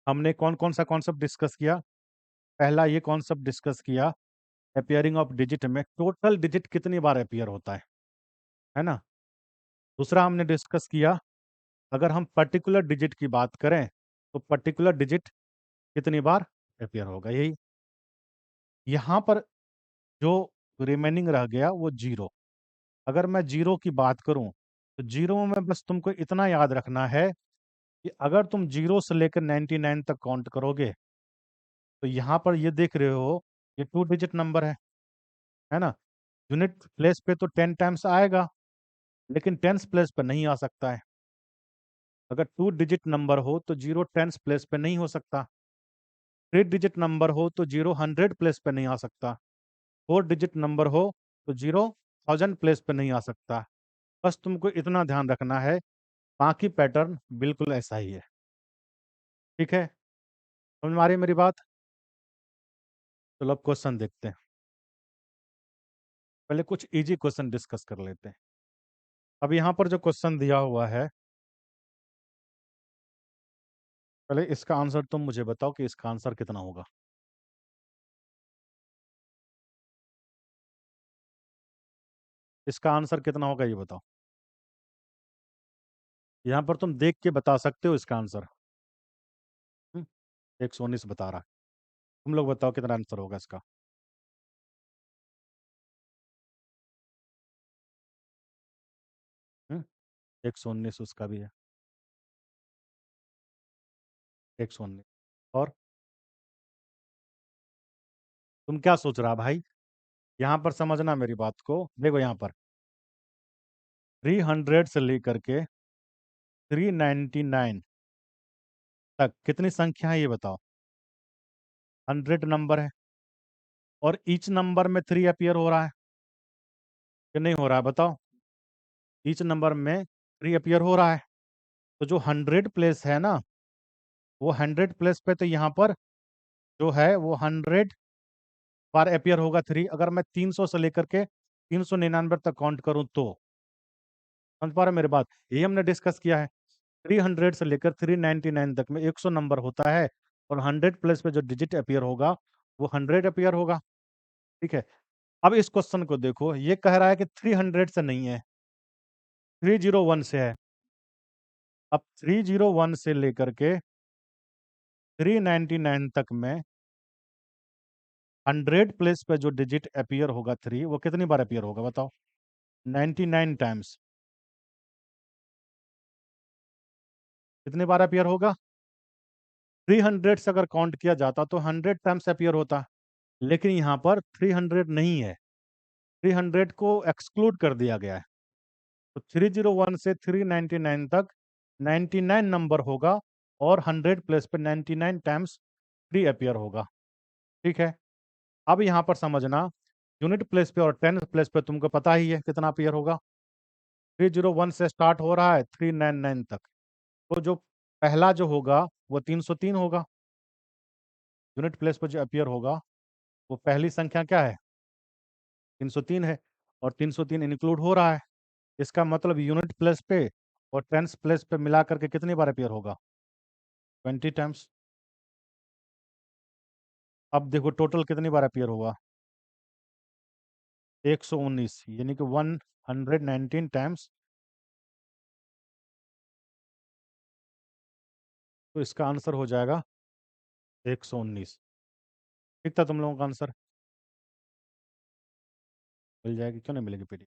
S1: हमने कौन कौन सा कॉन्सेप्ट डिस्कस किया? पहला ये कॉन्सेप्ट डिस्कस किया, अपीयरिंग ऑफ डिजिट में टोटल डिजिट कितनी बार अपीयर होता है ना। दूसरा हमने डिस्कस किया, अगर हम पर्टिकुलर डिजिट की बात करें तो पर्टिकुलर डिजिट कितनी बार अपियर होगा। यही यहाँ पर जो रिमेनिंग रह गया वो जीरो। अगर मैं जीरो की बात करूं तो जीरो में बस तुमको इतना याद रखना है कि अगर तुम जीरो से लेकर 99 तक काउंट करोगे तो यहाँ पर ये देख रहे हो, ये 2 डिजिट नंबर है ना। यूनिट प्लेस पे तो 10 टाइम्स आएगा, लेकिन टेंस प्लेस पे नहीं आ सकता है। अगर 2 डिजिट नंबर हो तो जीरो टेंस प्लेस पे नहीं हो सकता। 3 डिजिट नंबर हो तो जीरो 100 प्लेस पे नहीं आ सकता। 4 डिजिट नंबर हो तो जीरो 1000 प्लेस पे नहीं आ सकता। बस तुमको इतना ध्यान रखना है, बाकी पैटर्न बिल्कुल ऐसा ही है। ठीक है, समझ में आ रही है मेरी बात? चलो अब क्वेश्चन देखते हैं। पहले कुछ इजी क्वेश्चन डिस्कस कर लेते हैं। अब यहाँ पर जो क्वेश्चन दिया हुआ है, पहले इसका आंसर तुम मुझे बताओ कि इसका आंसर कितना होगा। इसका आंसर कितना होगा ये बताओ। यहाँ पर तुम देख के बता सकते हो इसका आंसर। 119 बता रहा है। तुम लोग बताओ कितना आंसर होगा इसका। 119 उसका भी है। 119। और तुम क्या सोच रहा भाई? यहाँ पर समझना मेरी बात को, देखो यहाँ पर 300 से लेकर के 399 तक कितनी संख्या है ये बताओ। 100 नंबर है और ईच नंबर में 3 अपीयर हो रहा है कि नहीं हो रहा है बताओ। ईच नंबर में 3 अपीयर हो रहा है, तो जो 100 प्लेस है ना, वो 100 प्लेस पे तो यहाँ पर जो है वो 100 बार अपीयर होगा 3। अगर मैं 300 से लेकर के 399 तक काउंट करूं तो, समझ पा रहे हो मेरी बात? ये हमने डिस्कस किया है। 300 से लेकर 399 तक में 100 नंबर होता है, और 100 प्लस पे जो डिजिट अपीयर होगा वो 100 अपीयर होगा। ठीक है, अब इस क्वेश्चन को देखो, ये कह रहा है कि 300 से नहीं है, 301 से है। अब 301 से लेकर के 399 तक में 100 प्लेस पे जो डिजिट अपीयर होगा 3, वो कितनी बार अपीयर होगा बताओ? 99 टाइम्स। कितनी बार अपीयर होगा? 300 से अगर काउंट किया जाता तो 100 टाइम्स अपीयर होता, लेकिन यहाँ पर 300 नहीं है, 300 को एक्सक्लूड कर दिया गया है। तो 301 से 399 तक 99 नंबर होगा, और 100 प्लेस पे 99 टाइम्स 3 अपीयर होगा। ठीक है, अब यहाँ पर समझना, यूनिट प्लेस पे और टेन प्लेस पे तुमको पता ही है कितना अपीयर होगा। 301 से स्टार्ट हो रहा है 399 तक, तो जो पहला जो होगा वो 303 होगा। यूनिट प्लेस पर जो अपीयर होगा वो पहली संख्या क्या है? 303 है, और 303 इंक्लूड हो रहा है। इसका मतलब यूनिट प्लेस पे और टेंस प्लेस पे मिला करके कितनी बार अपीयर होगा? 20 टाइम्स। अब देखो टोटल कितनी बार अपीयर होगा? 119, यानी कि 119 टाइम्स। तो इसका आंसर हो जाएगा 119। ठीक था तुम लोगों का आंसर? मिल जाएगी, क्यों नहीं मिलेगी पीडी?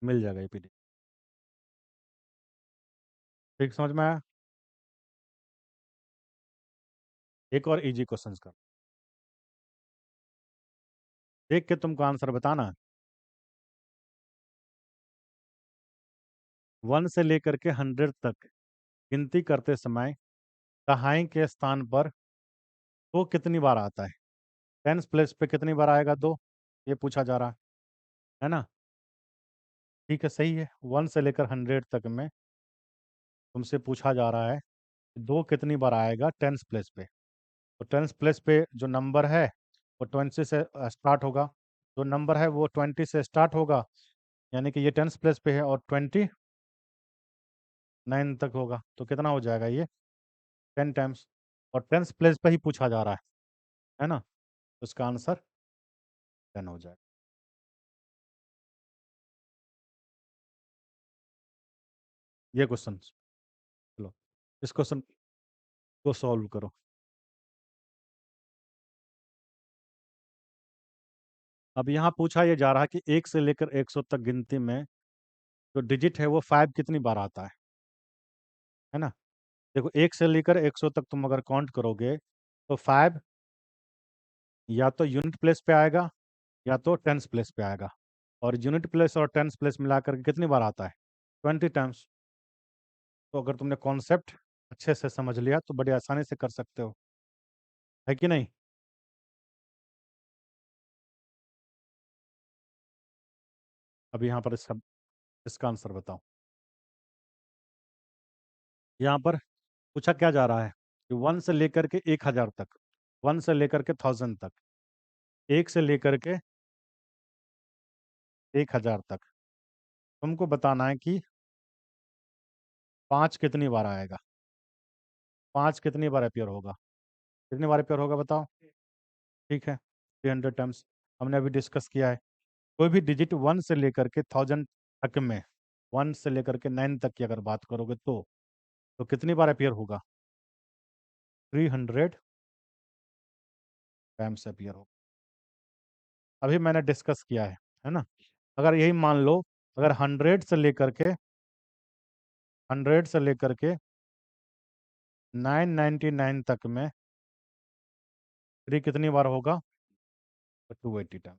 S1: मिल जाएगा ये पीडी। ठीक, समझ में आया? एक और इजी क्वेश्चन कर, देख के तुमको आंसर बताना। 1 से लेकर के 100 तक गिनती करते समय दहाई के स्थान पर दो कितनी बार आता है? टेंस प्लेस पे कितनी बार आएगा? दो, ये पूछा जा रहा है ना। ठीक है, सही है। 1 से लेकर 100 तक में तुमसे पूछा जा रहा है कि दो कितनी बार आएगा टेंस प्लेस पे। तो टेंस प्लेस पे जो नंबर है वो 20 से स्टार्ट होगा। जो नंबर है वो 20 से स्टार्ट होगा, यानी कि ये टेंस प्लेस पे है, और 29 तक होगा, तो कितना हो जाएगा ये? 10 टाइम्स। और टेंस प्लेस पे ही पूछा जा रहा है ना, तो इसका आंसर 10 हो जाएगा। ये क्वेश्चन, चलो इस क्वेश्चन को सॉल्व करो। अब यहाँ पूछा ये जा रहा है कि 1 से लेकर 100 तक गिनती में जो डिजिट है वो 5 कितनी बार आता है ना। देखो 1 से लेकर 100 तक तुम अगर काउंट करोगे तो 5 या तो यूनिट प्लेस पे आएगा या तो टेंस प्लेस पे आएगा, और यूनिट प्लेस और टेंस प्लेस मिला करके कितनी बार आता है, 20 टाइम्स। तो अगर तुमने कॉन्सेप्ट अच्छे से समझ लिया तो बड़ी आसानी से कर सकते हो, है कि नहीं। अब यहाँ पर इसका आंसर बताओ। यहाँ पर पूछा क्या जा रहा है कि 1 से लेकर के 1000 तक, 1 से लेकर के 1000 तक, 1 से लेकर के 1000 तक तुमको बताना है कि 5 कितनी बार आएगा, 5 कितनी बार अपियर होगा, कितनी बार अपियर होगा बताओ। ठीक है, 300 टाइम्स हमने अभी डिस्कस किया है। कोई भी डिजिट 1 से लेकर के 1000 तक में, 1 से लेकर के 9 तक की अगर बात करोगे तो कितनी बार अपियर होगा, 300 टाइम्स अपियर होगा। अभी मैंने डिस्कस किया है ना। अगर यही मान लो, अगर 100 से लेकर के 999 तक में 3 कितनी बार होगा, तो 280 टाइम।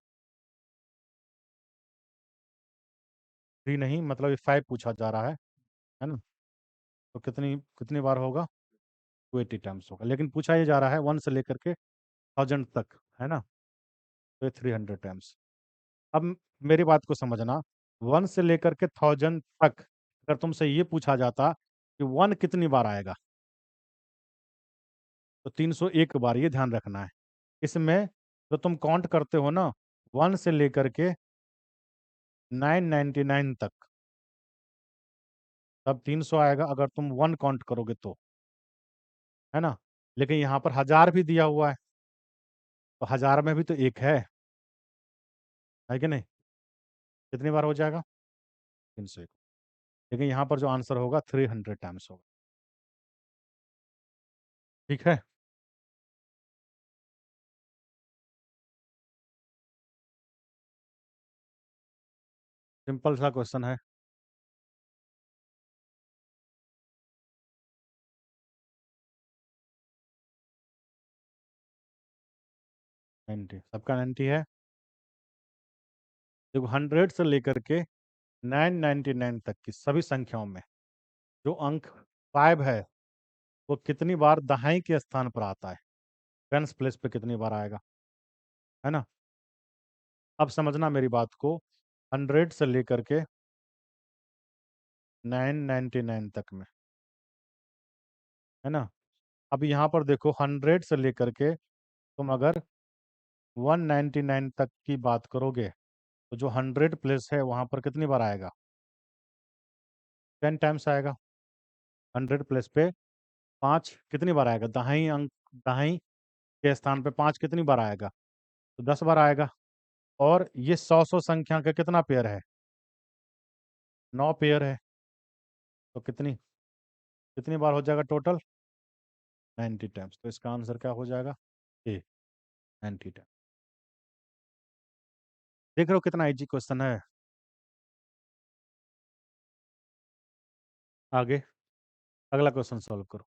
S1: 3 नहीं, मतलब ये 5 पूछा जा रहा है ना। तो कितनी कितनी बार होगा, 280 टाइम्स होगा, लेकिन पूछा ये जा रहा है 1 से लेकर के 1000 तक, है ना। तो ये 300 टाइम्स। अब मेरी बात को समझना, 1 से लेकर के 1000 तक अगर तुमसे ये पूछा जाता कि 1 कितनी बार आएगा, तो 301 बार, ये ध्यान रखना है। इसमें जो तुम काउंट करते हो ना, 1 से लेकर के 999 तक, तब 300 आएगा अगर तुम 1 काउंट करोगे तो, है ना। लेकिन यहाँ पर 1000 भी दिया हुआ है, तो 1000 में भी तो एक है कि नहीं। कितनी बार हो जाएगा, 301। लेकिन यहाँ पर जो आंसर होगा 300 टाइम्स होगा। ठीक है। सिंपल सा क्वेश्चन है। 90, सबका 90 है। देखो 100 से लेकर के 999 तक की सभी संख्याओं में जो अंक 5 है वो कितनी बार दहाई के स्थान पर आता है, टेंस प्लेस पे कितनी बार आएगा, है ना। अब समझना मेरी बात को, 100 से लेकर के 999 तक में, है ना। अब यहाँ पर देखो 100 से लेकर के तुम अगर 199 तक की बात करोगे तो जो 100 प्लेस है वहाँ पर कितनी बार आएगा, 10 टाइम्स आएगा। 100 प्लेस पे 5 कितनी बार आएगा, दहाई अंक, दहाई के स्थान पे 5 कितनी बार आएगा, तो 10 बार आएगा। और ये 100 संख्या का कितना पेयर है, 9 पेयर है। तो कितनी कितनी बार हो जाएगा टोटल, 90 टाइम्स। तो इसका आंसर क्या हो जाएगा, ए, 90 टाइम्स। देख रहे हो कितना इजी क्वेश्चन है। आगे अगला क्वेश्चन सॉल्व करो।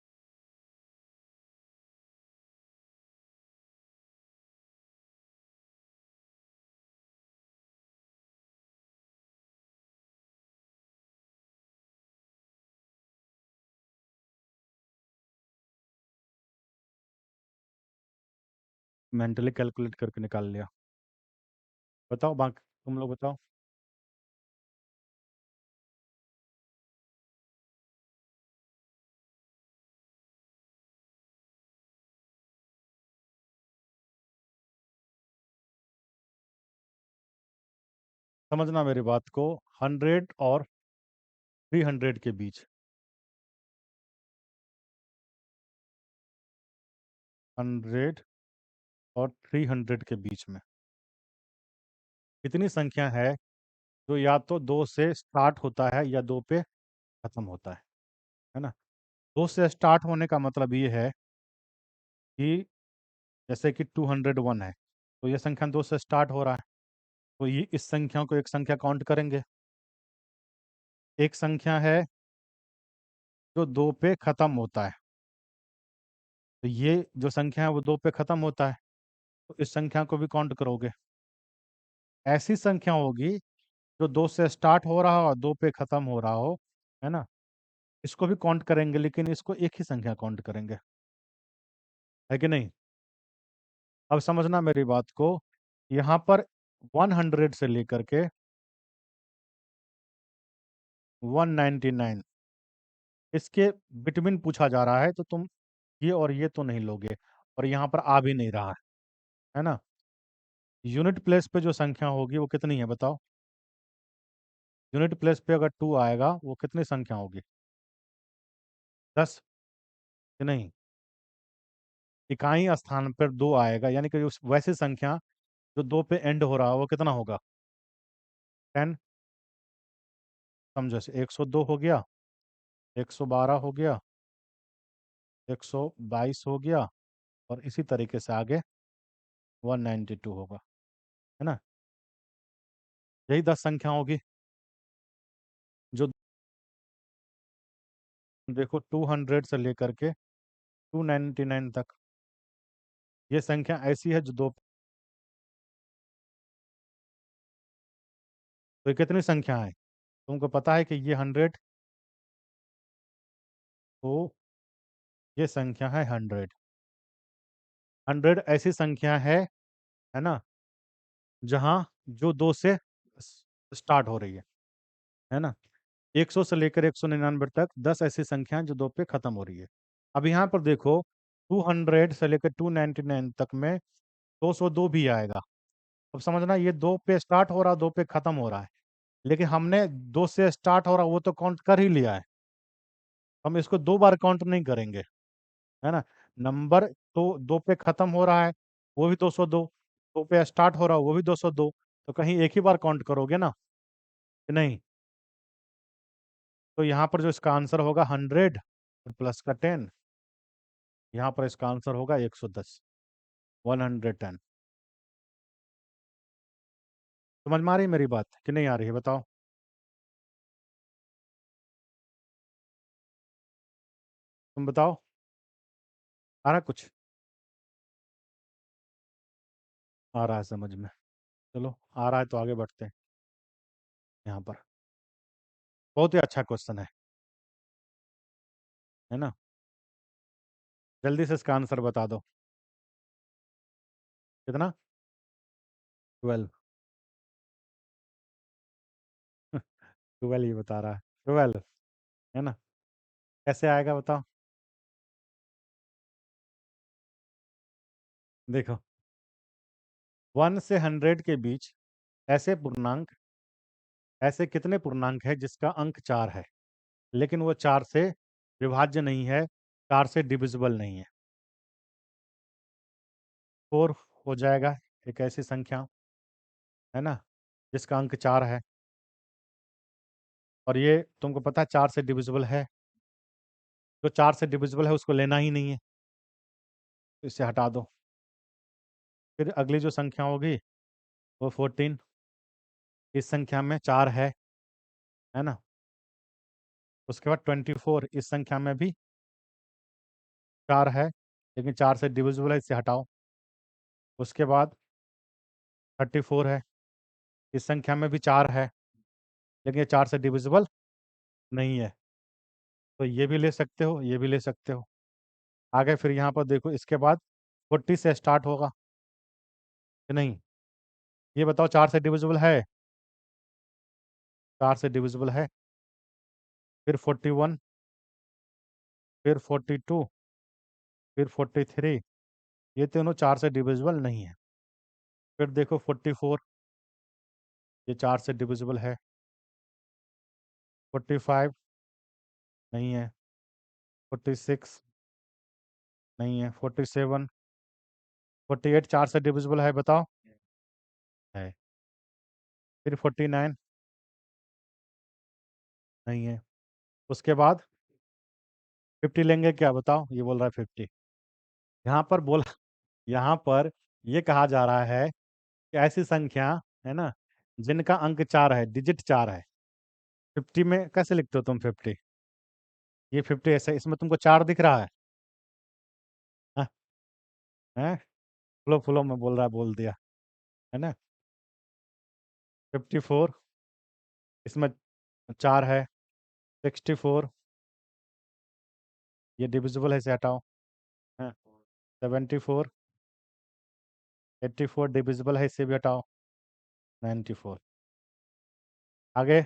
S1: मेंटली कैलकुलेट करके निकाल लिया। बताओ बाकी तुम लोग बताओ। समझना मेरी बात को, 100 और 300 के बीच, 100 और 300 के बीच में कितनी संख्या है जो या तो 2 से स्टार्ट होता है या 2 पे खत्म होता है ना। 2 से स्टार्ट होने का मतलब ये है कि जैसे कि 201 है, तो ये संख्या 2 से स्टार्ट हो रहा है, तो ये इस संख्या को एक संख्या काउंट करेंगे। एक संख्या है जो 2 पे खत्म होता है, तो ये जो संख्या है वो 2 पे खत्म होता है, तो इस संख्या को भी काउंट करोगे। ऐसी संख्या होगी जो 2 से स्टार्ट हो रहा हो और 2 पे खत्म हो रहा हो, है ना, इसको भी काउंट करेंगे, लेकिन इसको एक ही संख्या काउंट करेंगे, है कि नहीं। अब समझना मेरी बात को, यहाँ पर 100 से लेकर के 199 इसके बिटवीन पूछा जा रहा है, तो तुम ये और ये तो नहीं लोगे, और यहाँ पर आ भी नहीं रहा है ना। यूनिट प्लेस पे जो संख्या होगी वो कितनी है बताओ। यूनिट प्लेस पे अगर 2 आएगा, वो कितनी संख्या होगी? 10 कि नहीं। इकाई स्थान पर 2 आएगा, यानी कि उस वैसी संख्या जो 2 पे एंड हो रहा है वो कितना होगा? 10। समझो, 102 हो गया, 112 हो गया, 122 हो गया, और इसी तरीके से आगे 192 होगा, है ना। यही 10 संख्या होगी जो, देखो, 200 से लेकर के 299 तक, ये संख्या ऐसी है जो 2, तो ये कितनी संख्या है तुमको पता है कि ये 100, तो ये संख्या है 100। 100 ऐसी संख्या है ना, जहाँ जो 2 से स्टार्ट हो रही है ना। 100 से लेकर 199 तक 10 ऐसी संख्या हैं जो 2 पे खत्म हो रही है। अब यहाँ पर देखो, 200 से लेकर 299 तक में 202 भी आएगा। अब समझना, ये 2 पे स्टार्ट हो रहा, 2 पे खत्म हो रहा है, लेकिन हमने 2 से स्टार्ट हो रहा वो तो काउंट कर ही लिया है, हम इसको 2 बार काउंट नहीं करेंगे, है ना। नंबर तो 2 पे खत्म हो रहा है, वो भी 202, 2 पे स्टार्ट हो रहा है वो भी 202, तो कहीं एक ही बार काउंट करोगे ना, कि नहीं। तो यहाँ पर जो इसका आंसर होगा 100 प्लस का 10, यहाँ पर इसका आंसर होगा 110, 110। समझ में आ रही है मेरी बात कि नहीं आ रही है बताओ। तुम बताओ, आ रहा कुछ? आ रहा है समझ में। चलो, आ रहा है तो आगे बढ़ते हैं। यहाँ पर बहुत ही अच्छा क्वेश्चन है ना। जल्दी से इसका आंसर बता दो। कितना? 12। 12 ही बता रहा है, 12, है ना। कैसे आएगा बताओ। देखो, 1 से 100 के बीच ऐसे पूर्णांक, ऐसे कितने पूर्णांक है जिसका अंक 4 है, लेकिन वो 4 से विभाज्य नहीं है, 4 से डिविजिबल नहीं है। 4 हो जाएगा एक ऐसी संख्या, है ना, जिसका अंक 4 है, और ये तुमको पता है 4 से डिविजिबल है, जो 4 से डिविजिबल है उसको लेना ही नहीं है, तो इसे हटा दो। फिर अगली जो संख्या होगी वो 14, इस संख्या में 4 है ना। उसके बाद 24, इस संख्या में भी 4 है, लेकिन 4 से डिविजिबल है, इसे हटाओ। उसके बाद 34 है, इस संख्या में भी 4 है, लेकिन ये 4 से डिविजिबल नहीं है, तो ये भी ले सकते हो, ये भी ले सकते हो। आगे फिर यहाँ पर देखो, इसके बाद 40 से स्टार्ट होगा कि नहीं। ये बताओ, 4 से डिविजिबल है? 4 से डिविजिबल है। फिर 41, फिर 42, फिर 43, ये तीनों 4 से डिविजिबल नहीं है। फिर देखो 44, ये 4 से डिविजिबल है। 45 नहीं है। 46 नहीं है। 47, 48 4 से डिविजिबल है बताओ। है। फिर 49 नहीं है। उसके बाद 50 लेंगे क्या, बताओ? ये बोल रहा है 50। यहाँ पर बोला, यहाँ पर ये कहा जा रहा है कि ऐसी संख्या है ना जिनका अंक 4 है, डिजिट 4 है। 50 में कैसे लिखते हो तुम 50? ये 50 ऐसे, इसमें तुमको 4 दिख रहा है? हाँ, हैं? फ्लो फ्लो में बोल रहा है, बोल दिया, है ना? 54, इसमें 4 है। 64, ये डिविजिबल है, इसे हटाओ। हाँ, 74, 84 डिविजिबल है, इसे भी हटाओ। 94, आगे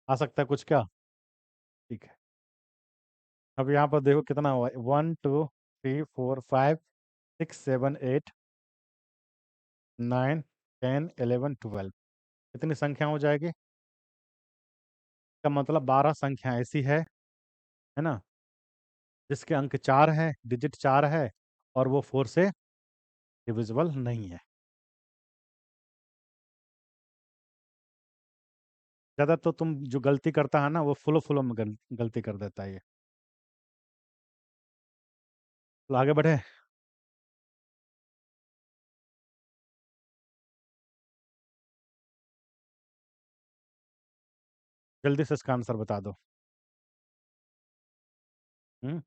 S1: आ सकता है कुछ क्या? ठीक है। अब यहाँ पर देखो कितना हुआ, 1 2 3 4 5 6 7 8 9 10 11 12। कितनी संख्या हो जाएगी? इसका मतलब 12 संख्या ऐसी है ना, जिसके अंक 4 है, डिजिट 4 है, और वो 4 से डिविजिबल नहीं है। ज़्यादा तो तुम जो गलती करता है ना, वो फ्लो फ्लो में गलती कर देता है ये। तो आगे बढ़े। जल्दी से इसका आंसर बता दो। हम्म।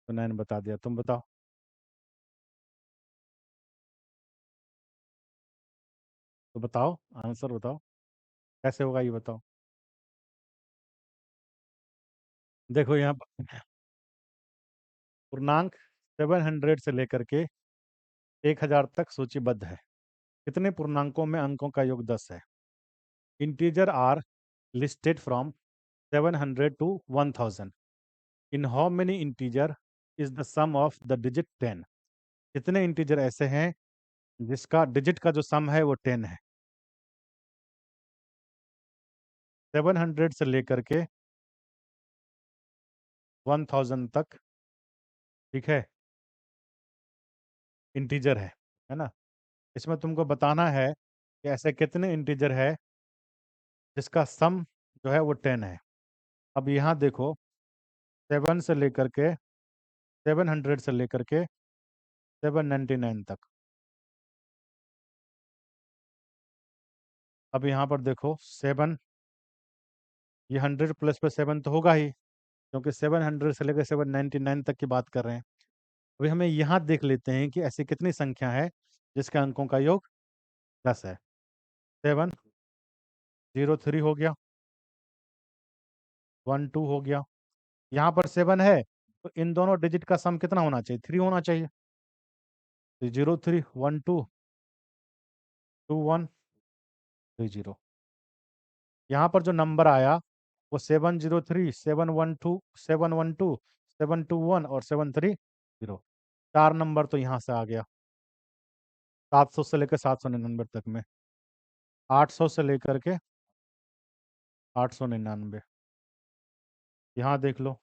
S1: तो 9 बता दिया, तुम बताओ। तो बताओ, आंसर बताओ, कैसे होगा ये बताओ। देखो यहाँ पर पूर्णांक 700 से लेकर के 1000 तक सूचीबद्ध है। कितने पूर्णांकों में अंकों का योग 10 है? Integer are listed from 700 to 1000. In how many integer is the sum of the digit 10? कितने इंटीजर ऐसे हैं जिसका डिजिट का जो सम है वो 10 है? 700 से लेकर के 1000 तक, ठीक है, इंटीजर है ना? इसमें तुमको बताना है कि ऐसे कितने इंटीजर है जिसका सम जो है वो 10 है। अब यहाँ देखो, 7 से लेकर के 700 से लेकर के 799 तक। अब यहाँ पर देखो 7, ये 100 प्लस पे 7 तो होगा ही, क्योंकि 700 से लेकर 799 तक की बात कर रहे हैं। अभी हमें यहाँ देख लेते हैं कि ऐसी कितनी संख्या है जिसके अंकों का योग 10 है। 703 हो गया, 12 हो गया। यहाँ पर 7 है, तो इन दोनों डिजिट का सम कितना होना चाहिए? 3 होना चाहिए। तो 03 12 21 30। यहाँ पर जो नंबर आया वो 703 712 712 721 और 730। 4 नंबर तो यहाँ से आ गया, 700 से लेकर 799 तक में। 800 से लेकर के 899। यहाँ देख लो,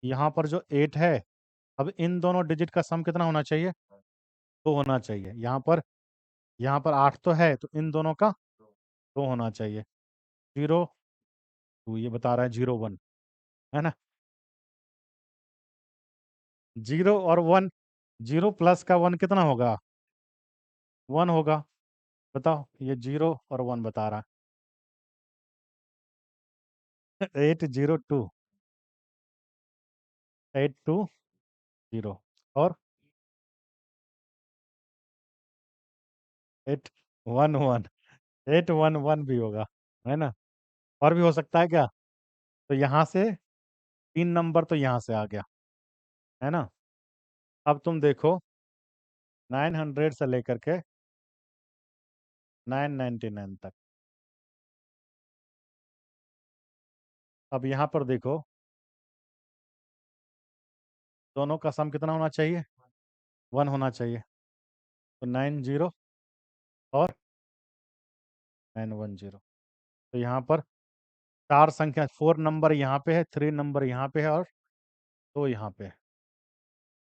S1: यहाँ पर जो 8 है, अब इन दोनों डिजिट का सम कितना होना चाहिए? दो होना चाहिए। यहाँ पर 8 तो है, तो इन दोनों का 2 होना चाहिए। 02, ये बता रहा है 01, है ना? 0 और 1, 0 प्लस का 1 कितना होगा? 1 होगा। बताओ, ये 0 और 1 बता रहा है। 802, 820, और 811, 811 भी होगा, है ना? और भी हो सकता है क्या? तो यहाँ से 3 नंबर तो यहाँ से आ गया, है ना? अब तुम देखो, 900 से लेकर के 999 तक। अब यहाँ पर देखो, दोनों का सम कितना होना चाहिए? 1 होना चाहिए। तो 90 और 910। तो यहाँ पर 4 संख्या, 4 नंबर यहाँ पे है, 3 नंबर यहाँ पे है, और 2 यहाँ पे है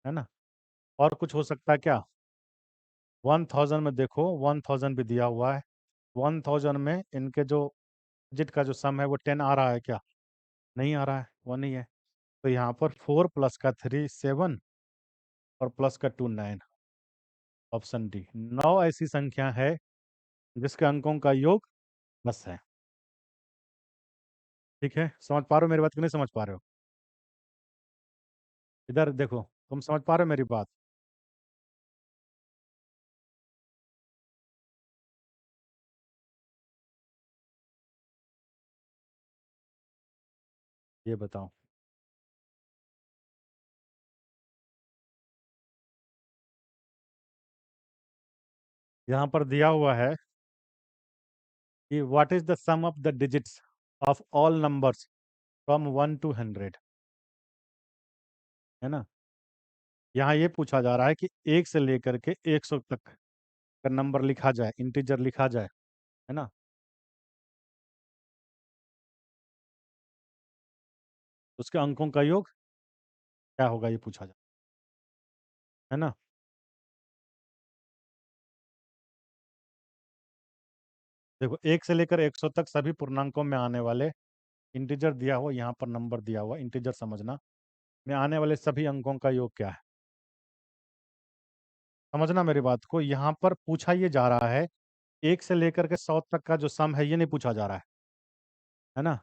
S1: ना? और कुछ हो सकता है क्या? 1000 में देखो, 1000 भी दिया हुआ है। 1000 में इनके जो डिजिट का जो सम है वो 10 आ रहा है क्या? नहीं आ रहा है, 1 ही है। तो यहाँ पर 4 प्लस का 3 7 और प्लस का 2 9। ऑप्शन डी, 9 ऐसी संख्या है जिसके अंकों का योग 10 है। ठीक है, समझ पा रहे हो मेरी बात कि नहीं समझ पा रहे हो? इधर देखो, तुम समझ पा रहे हो मेरी बात? ये बताओ। यहाँ पर दिया हुआ है कि what is the sum of the digits of all numbers from 1 to 100, है ना। यहाँ ये पूछा जा रहा है कि 1 से लेकर के 100 तक का नंबर लिखा जाए, इंटीजर लिखा जाए, है ना। उसके अंकों का योग क्या होगा, ये पूछा जाए, है ना। देखो, 1 से लेकर 100 तक सभी पूर्णांकों में आने वाले इंटीजर दिया हुआ, यहाँ पर नंबर दिया हुआ, इंटीजर समझना, में आने वाले सभी अंकों का योग क्या है। समझना मेरी बात को, यहाँ पर पूछा ये जा रहा है 1 से लेकर के 100 तक का जो सम है, ये नहीं पूछा जा रहा है ना।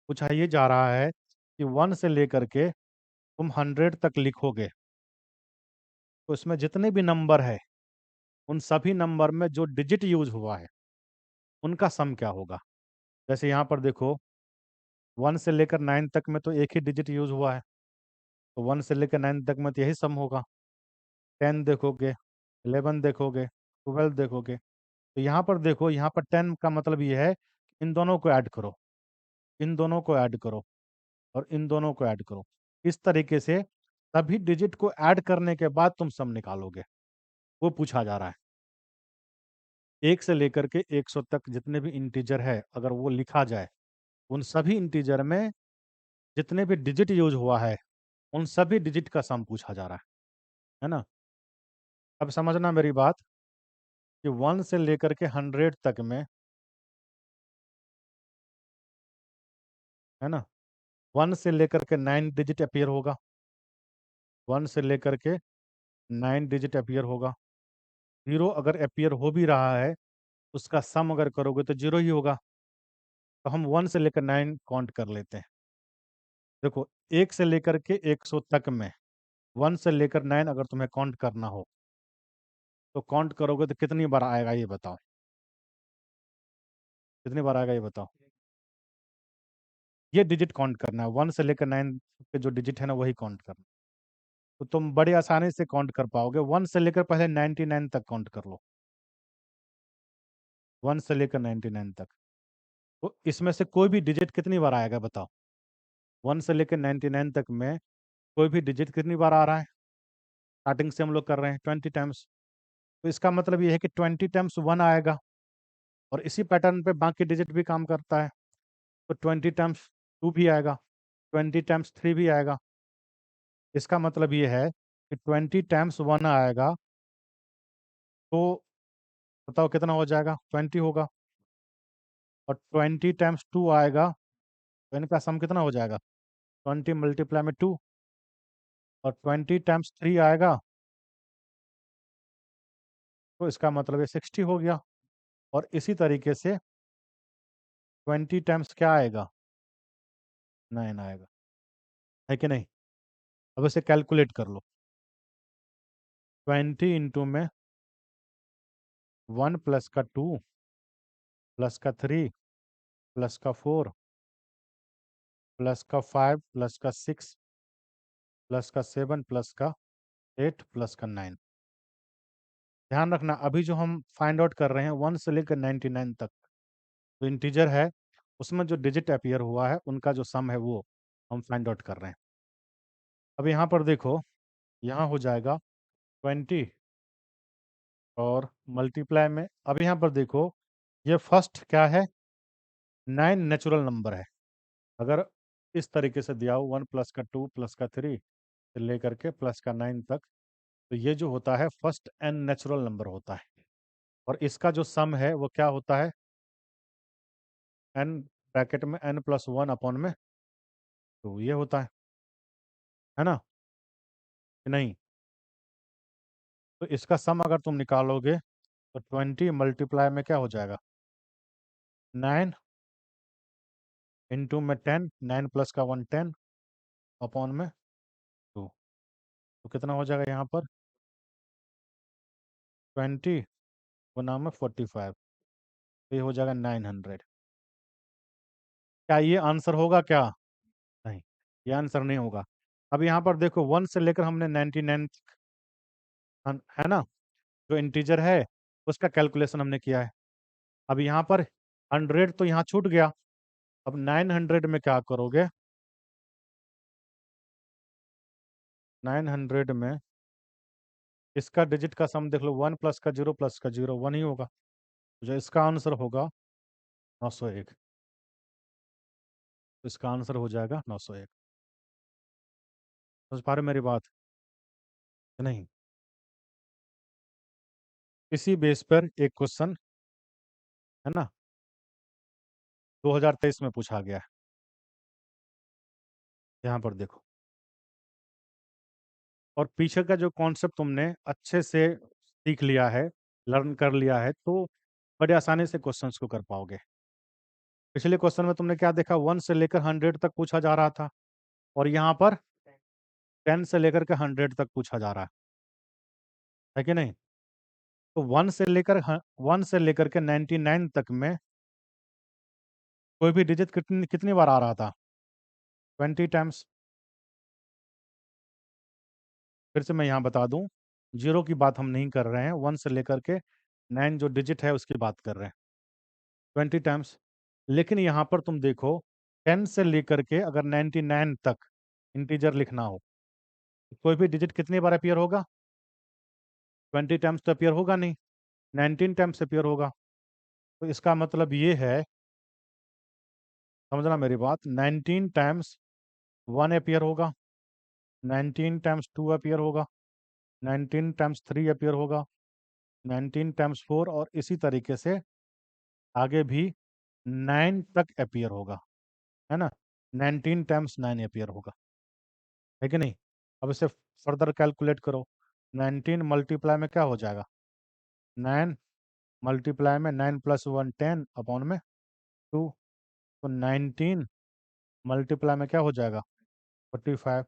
S1: पूछा ये जा रहा है कि 1 से लेकर के तुम 100 तक लिखोगे, तो इसमें जितने भी नंबर है, उन सभी नंबर में जो डिजिट यूज हुआ है, उनका सम क्या होगा। जैसे यहाँ पर देखो, 1 से लेकर 9 तक में तो एक ही डिजिट यूज हुआ है, तो 1 से लेकर 9 तक में तो यही सम होगा। 10 देखोगे, 11 देखोगे, 12 देखोगे, तो यहाँ पर देखो, यहाँ पर 10 का मतलब ये है कि इन दोनों को ऐड करो, इन दोनों को ऐड करो, और इन दोनों को ऐड करो। इस तरीके से सभी डिजिट को ऐड करने के बाद तुम सम निकालोगे, वो पूछा जा रहा है। 1 से लेकर के 100 तक जितने भी इंटीजर है, अगर वो लिखा जाए, उन सभी इंटीजर में जितने भी डिजिट यूज हुआ है, उन सभी डिजिट का सम पूछा जा रहा है ना। अब समझना मेरी बात कि 1 से लेकर के 100 तक में, है ना, 1 से लेकर के 9 डिजिट अपीयर होगा, 1 से लेकर के 9 डिजिट अपीयर होगा। जीरो अगर अपीयर हो भी रहा है, उसका सम अगर करोगे तो जीरो ही होगा। तो हम 1 से लेकर 9 काउंट कर लेते हैं। देखो, 1 से लेकर के 100 तक में 1 से लेकर 9 अगर तुम्हें काउंट करना हो, तो काउंट करोगे तो कितनी बार आएगा, ये बताओ। कितनी बार आएगा, ये बताओ। ये डिजिट काउंट करना है, 1 से लेकर 9 के जो डिजिट है ना, वही काउंट करना। तो तुम बड़ी आसानी से काउंट कर पाओगे। 1 से लेकर पहले 99 तक काउंट कर लो, 1 से लेकर 99 तक। तो इसमें से कोई भी डिजिट कितनी बार आएगा, बताओ। 1 से लेकर 99 तक में कोई भी डिजिट कितनी बार आ रहा है। स्टार्टिंग से हम लोग कर रहे हैं 20 टाइम्स, तो इसका मतलब ये है कि 20 टाइम्स 1 आएगा, और इसी पैटर्न पे बाकी डिजिट भी काम करता है। तो 20 टाइम्स 2 भी आएगा, 20 टाइम्स 3 भी आएगा। इसका मतलब ये है कि 20 टाइम्स 1 आएगा, तो बताओ कितना हो जाएगा, 20 होगा। और 20 टाइम्स 2 आएगा, तो इनका सम कितना हो जाएगा, 20 मल्टीप्लाई में 2। और 20 टाइम्स 3 आएगा, तो इसका मतलब ये 60 हो गया। और इसी तरीके से 20 टाइम्स क्या आएगा, 9 आएगा, है कि नहीं। अब इसे कैलकुलेट कर लो। 20 इंटू में 1 प्लस का 2 प्लस का 3 प्लस का 4 प्लस का 5 प्लस का 6 प्लस का 7 प्लस का 8 प्लस का 9। ध्यान रखना, अभी जो हम फाइंड आउट कर रहे हैं 1 से लेकर 99 तक, जो इंटीजर है, उसमें जो डिजिट अपीयर हुआ है, उनका जो सम है, वो हम फाइंड आउट कर रहे हैं। अब यहाँ पर देखो, यहाँ हो जाएगा 20 और मल्टीप्लाई में, अब यहाँ पर देखो, ये फर्स्ट क्या है, 9 नेचुरल नंबर है। अगर इस तरीके से दिया हो, 1 प्लस का 2 प्लस का 3 से लेकर के प्लस का 9 तक, तो ये जो होता है फर्स्ट एन नेचुरल नंबर होता है। और इसका जो सम है वो क्या होता है, एन ब्रैकेट में n प्लस 1 अपॉन में तो ये होता है ना कि नहीं? तो इसका सम अगर तुम निकालोगे तो 20 मल्टीप्लाई में क्या हो जाएगा? 9 इंटू में 10, 9 प्लस का 1 10 अपॉन में 2। तो कितना हो जाएगा यहाँ पर? 20 गुना में 45, तो ये हो जाएगा 900। क्या ये आंसर होगा क्या? नहीं, ये आंसर नहीं होगा। अब यहाँ पर देखो 1 से लेकर हमने 99 है ना, जो इंटीजर है उसका कैलकुलेशन हमने किया है। अब यहाँ पर 100 तो यहाँ छूट गया। अब 900 में क्या करोगे? 900 में इसका डिजिट का सम देख लो, 1 प्लस का जीरो 1 ही होगा। तो जो इसका आंसर होगा 901। तो इसका आंसर हो जाएगा 901। समझ पा रहे हो मेरी बात कि नहीं? इसी बेस पर एक क्वेश्चन है ना 2023 में पूछा गया है। यहाँ पर देखो, और पीछे का जो कॉन्सेप्ट तुमने अच्छे से सीख लिया है, लर्न कर लिया है, तो बड़े आसानी से क्वेश्चंस को कर पाओगे। पिछले क्वेश्चन में तुमने क्या देखा? 1 से लेकर 100 तक पूछा जा रहा था, और यहाँ पर 10 से लेकर के 100 तक पूछा जा रहा है कि नहीं? तो 1 से लेकर के 99 तक में कोई भी डिजिट कितनी कितनी बार आ रहा था? 20 टाइम्स। फिर से मैं यहाँ बता दूं, जीरो की बात हम नहीं कर रहे हैं, 1 से लेकर के 9 जो डिजिट है उसकी बात कर रहे हैं, 20 टाइम्स। लेकिन यहाँ पर तुम देखो, 10 से लेकर के अगर 99 तक इंटीजर लिखना हो, तो कोई भी डिजिट कितनी बार अपीयर होगा? 20 टाइम्स तो अपीयर होगा नहीं, 19 टाइम्स अपीयर होगा। तो इसका मतलब ये है, समझना मेरी बात, 19 टाइम्स 1 अपीयर होगा, 19 टाइम्स 2 अपीयर होगा, 19 टाइम्स 3 अपीयर होगा, 19 टाइम्स 4, और इसी तरीके से आगे भी 9 तक अपीयर होगा, है ना? 19 टाइम्स 9 अपीयर होगा, है कि नहीं? अब इसे फर्दर कैलकुलेट करो। 19 मल्टीप्लाई में क्या हो जाएगा? 9 मल्टीप्लाई में 9 प्लस 1 10 अपॉन में 2। तो 19 मल्टीप्लाई में क्या हो जाएगा? 45।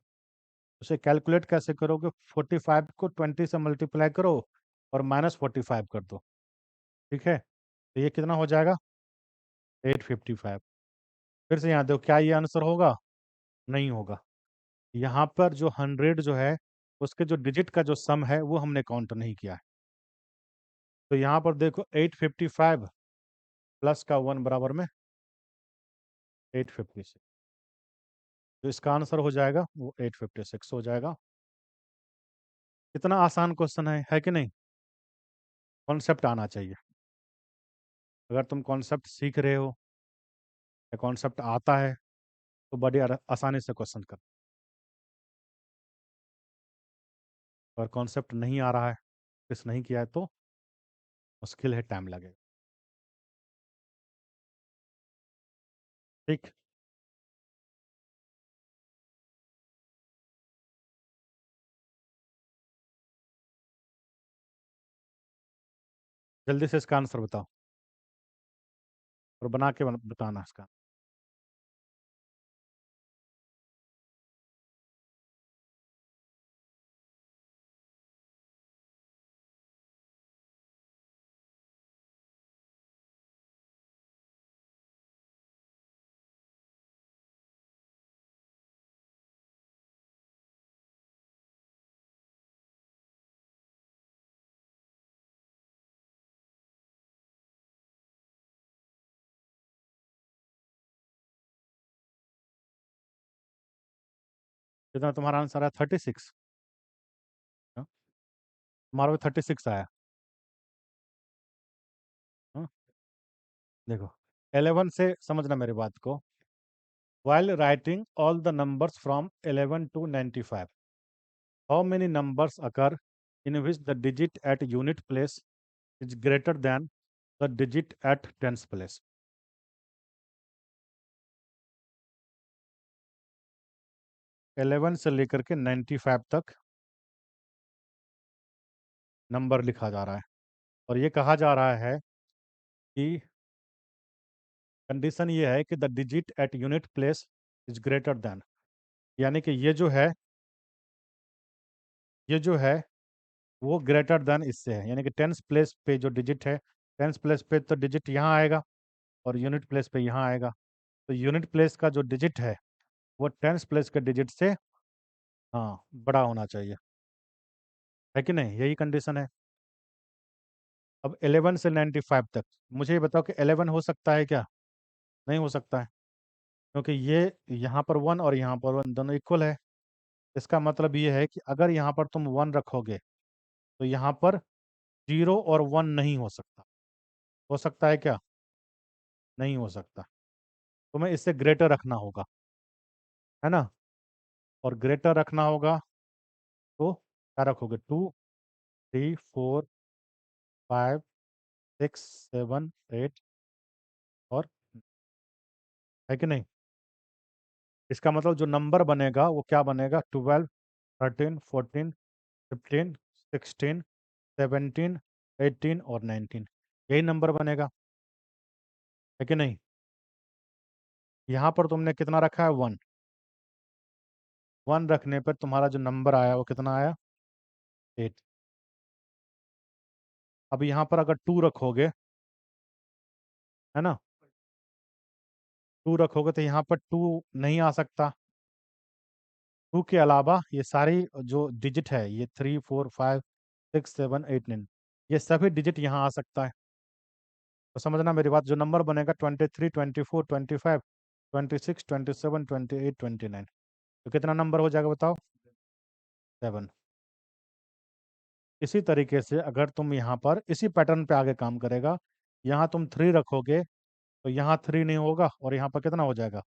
S1: उसे कैलकुलेट कैसे करोगे? 45 को 20 से मल्टीप्लाई करो और -45 कर दो, ठीक है? तो ये कितना हो जाएगा? 855। फिर से यहाँ देखो, क्या ये आंसर होगा? नहीं होगा। यहाँ पर जो 100 जो है उसके जो डिजिट का जो सम है वो हमने काउंट नहीं किया है। तो यहाँ पर देखो 855 प्लस का 1 बराबर में 856। तो इसका आंसर हो जाएगा वो 856 हो जाएगा। कितना आसान क्वेश्चन है कि नहीं? कॉन्सेप्ट आना चाहिए। अगर तुम कॉन्सेप्ट सीख रहे हो या कॉन्सेप्ट आता है तो बड़ी आसानी से क्वेश्चन कर। अगर कॉन्सेप्ट नहीं आ रहा है, किस नहीं किया है, तो मुश्किल है, टाइम लगेगा। ठीक, जल्दी से इसका आंसर बताओ और बना के बताना इसका। कितना तुम्हारा आंसर है? 36? तुम्हारा भी 36 आया? हाँ? देखो, 11 से समझना मेरी बात को। While writing all the numbers from 11 to 95, how many numbers occur in which the digit at unit place is greater than the digit at tens place? 11 से लेकर के 95 तक नंबर लिखा जा रहा है और ये कहा जा रहा है कि कंडीशन ये है कि the digit at unit place is greater than, यानी कि ये जो है वो ग्रेटर देन इससे है, यानी कि टेंस प्लेस पे जो डिजिट है, टेंस प्लेस पे तो डिजिट यहाँ आएगा और यूनिट प्लेस पे यहाँ आएगा। तो यूनिट प्लेस का जो डिजिट है वो टेंस प्लेस के डिजिट से हाँ बड़ा होना चाहिए, है कि नहीं? यही कंडीशन है। अब 11 से 95 तक मुझे ये बताओ कि 11 हो सकता है क्या? नहीं हो सकता है, क्योंकि ये यहाँ पर 1 और यहाँ पर 1 दोनों इक्वल है। इसका मतलब ये है कि अगर यहाँ पर तुम 1 रखोगे तो यहाँ पर 0 और 1 नहीं हो सकता। हो सकता है क्या? नहीं हो सकता। तुम्हें इससे ग्रेटर रखना होगा, है ना? और ग्रेटर रखना होगा तो क्या रखोगे? 2, 3, 4, 5, 6, 7, 8 और, है कि नहीं? इसका मतलब जो नंबर बनेगा वो क्या बनेगा? 12, 13, 14, 15, 16, 17, 18 और 19, यही नंबर बनेगा, है कि नहीं? यहाँ पर तुमने कितना रखा है? 1। 1 रखने पर तुम्हारा जो नंबर आया वो कितना आया? 8। अब यहाँ पर अगर 2 रखोगे, है ना, 2 रखोगे तो यहाँ पर 2 नहीं आ सकता। 2 के अलावा ये सारी जो डिजिट है, ये 3, 4, 5, 6, 7, 8, 9, ये सभी डिजिट यहाँ आ सकता है। तो समझना मेरी बात, जो नंबर बनेगा 23, 24, 25, 26, 27, 28, 29, तो कितना नंबर हो जाएगा बताओ? 7। इसी तरीके से अगर तुम यहाँ पर इसी पैटर्न पे आगे काम करेगा, यहाँ तुम 3 रखोगे तो यहाँ 3 नहीं होगा और यहाँ पर कितना हो जाएगा?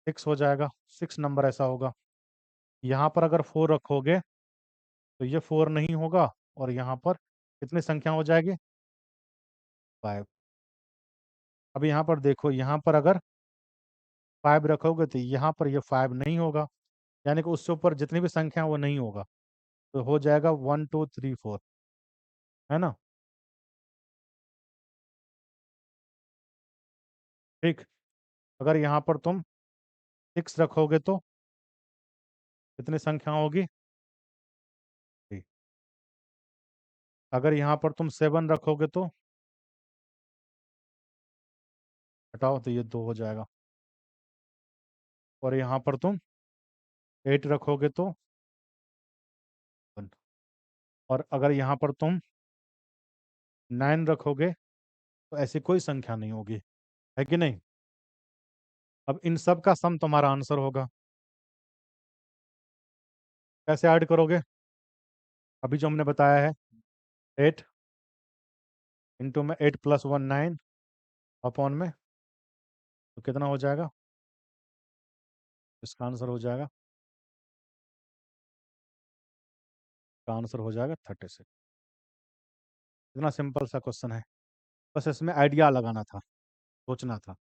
S1: 6 हो जाएगा। 6 नंबर ऐसा होगा। यहाँ पर अगर 4 रखोगे तो ये 4 नहीं होगा और यहाँ पर कितनी संख्या हो जाएगी? 5। अब यहाँ पर देखो, यहाँ पर अगर 5 रखोगे तो यहाँ पर ये 5 नहीं होगा, यानी कि उससे ऊपर जितनी भी संख्या वो नहीं होगा, तो हो जाएगा 1, 2, 3, 4, है ना? ठीक। अगर यहाँ पर तुम 6 रखोगे तो कितनी संख्या होगी? ठीक। अगर यहाँ पर तुम 7 रखोगे तो हटाओ तो ये 2 हो जाएगा। और यहाँ पर तुम 8 रखोगे तो 1। और अगर यहाँ पर तुम 9 रखोगे तो ऐसी कोई संख्या नहीं होगी, है कि नहीं? अब इन सब का सम तुम्हारा आंसर होगा। कैसे ऐड करोगे? अभी जो हमने बताया है, 8 इंटू में 8 + 1 9 अपॉन में, तो कितना हो जाएगा? इसका आंसर हो जाएगा, इसका आंसर हो जाएगा 36। इतना सिंपल सा क्वेश्चन है, बस इसमें आइडिया लगाना था, सोचना था।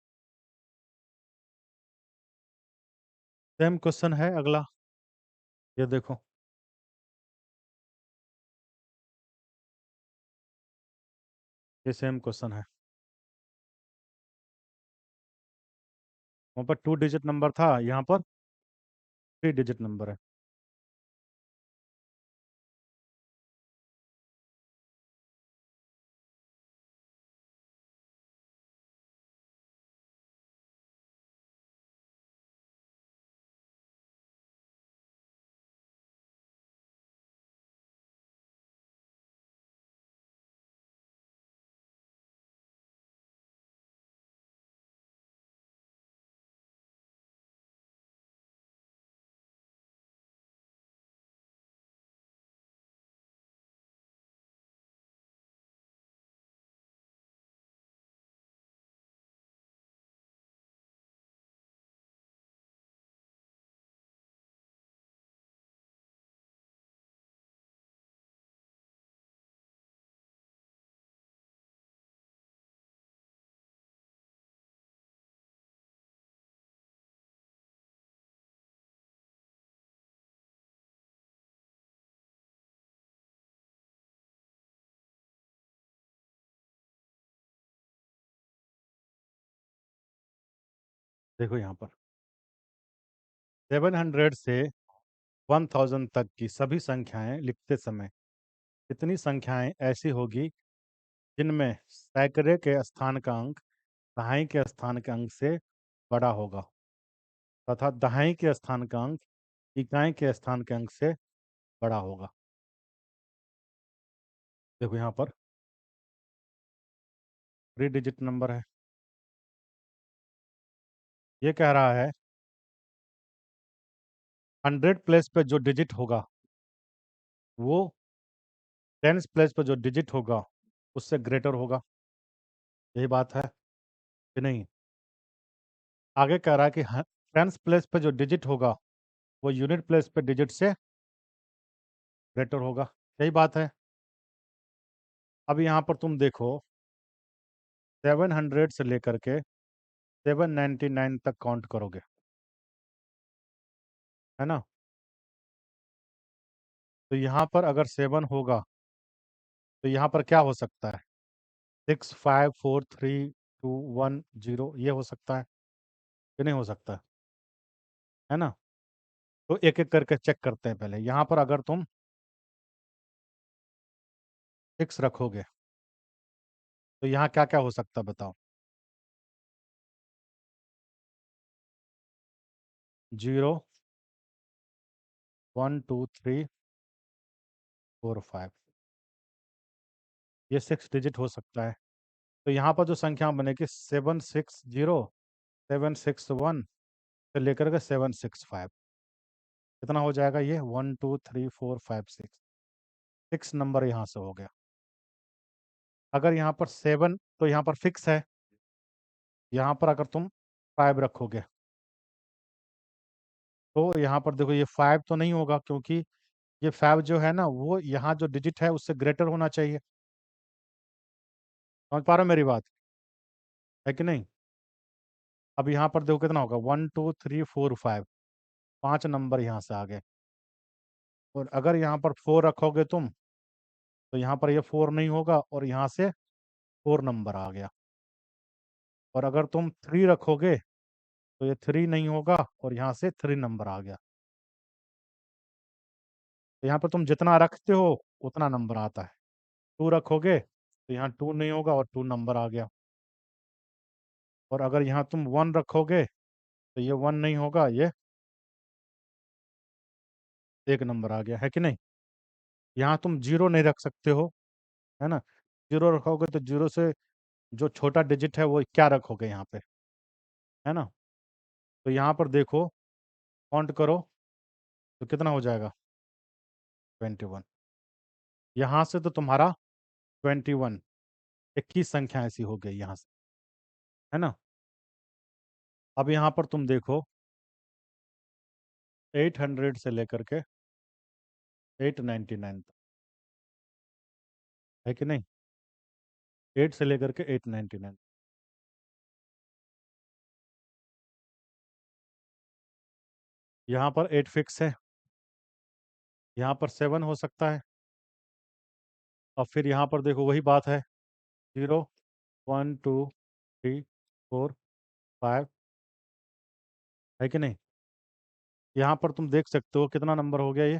S1: सेम क्वेश्चन है अगला, ये देखो। ये सेम क्वेश्चन है, वहाँ पर 2 डिजिट नंबर था, यहाँ पर 3 डिजिट नंबर है। देखो यहाँ पर 700 से 1000 तक की सभी संख्याएं लिखते समय कितनी संख्याएं ऐसी होगी जिनमें सैकड़े के स्थान का अंक दहाई के स्थान के अंक से बड़ा होगा तथा दहाई के स्थान का अंक इकाई के स्थान के अंक से बड़ा होगा। देखो यहाँ पर 3 डिजिट नंबर है। ये कह रहा है 100 प्लेस पे जो डिजिट होगा वो 10 प्लेस पे जो डिजिट होगा उससे ग्रेटर होगा। यही बात है कि नहीं? आगे कह रहा है कि 10 प्लेस पे जो डिजिट होगा वो यूनिट प्लेस पे डिजिट से ग्रेटर होगा। यही बात है। अब यहाँ पर तुम देखो 700 से लेकर के 799 तक काउंट करोगे, है ना? तो यहाँ पर अगर 7 होगा तो यहाँ पर क्या हो सकता है? 6 5 4 3 2 1 0 ये हो सकता है कि नहीं हो सकता है ना? तो एक एक करके चेक करते हैं। पहले यहाँ पर अगर तुम 6 रखोगे तो यहाँ क्या क्या हो सकता है बताओ? 0 1 2 3 4 5 ये 6 डिजिट हो सकता है। तो यहाँ पर जो संख्या बनेगी 760 761 से लेकर के 765 कितना हो जाएगा? ये 1 2 3 4 5 6 6 नंबर यहाँ से हो गया। अगर यहाँ पर 7 तो यहाँ पर फिक्स है। यहाँ पर अगर तुम 5 रखोगे तो यहाँ पर देखो ये 5 तो नहीं होगा क्योंकि ये 5 जो है ना वो यहाँ जो डिजिट है उससे ग्रेटर होना चाहिए। समझ पा रहे हो मेरी बात? है कि नहीं? अब यहाँ पर देखो कितना होगा? 1 2 3 4 5 5 नंबर यहाँ से आ गए। और अगर यहाँ पर 4 रखोगे तुम तो यहाँ पर ये 4 नहीं होगा और यहाँ से 4 नंबर आ गया। और अगर तुम 3 रखोगे तो ये 3 नहीं होगा और यहाँ से 3 नंबर आ गया। तो यहाँ पर तुम जितना रखते हो उतना नंबर आता है। 2 रखोगे तो यहाँ 2 नहीं होगा और 2 नंबर आ गया। और अगर यहाँ तुम 1 रखोगे तो ये 1 नहीं होगा, ये 1 नंबर आ गया। है कि नहीं? यहाँ तुम 0 नहीं रख सकते हो, है ना? 0 रखोगे तो 0 से जो छोटा डिजिट है वो क्या रखोगे यहाँ पे, है ना? तो यहाँ पर देखो काउंट करो तो कितना हो जाएगा? 21। यहाँ से तो तुम्हारा 21 21 संख्या ऐसी हो गई यहाँ से, है ना? अब यहाँ पर तुम देखो 800 से लेकर के 899 तक, है कि नहीं? 8 से लेकर के 899। यहाँ पर 8 फिक्स है, यहाँ पर 7 हो सकता है और फिर यहाँ पर देखो वही बात है 0 1 2 3 4 5, है कि नहीं? यहाँ पर तुम देख सकते हो कितना नंबर हो गया? ये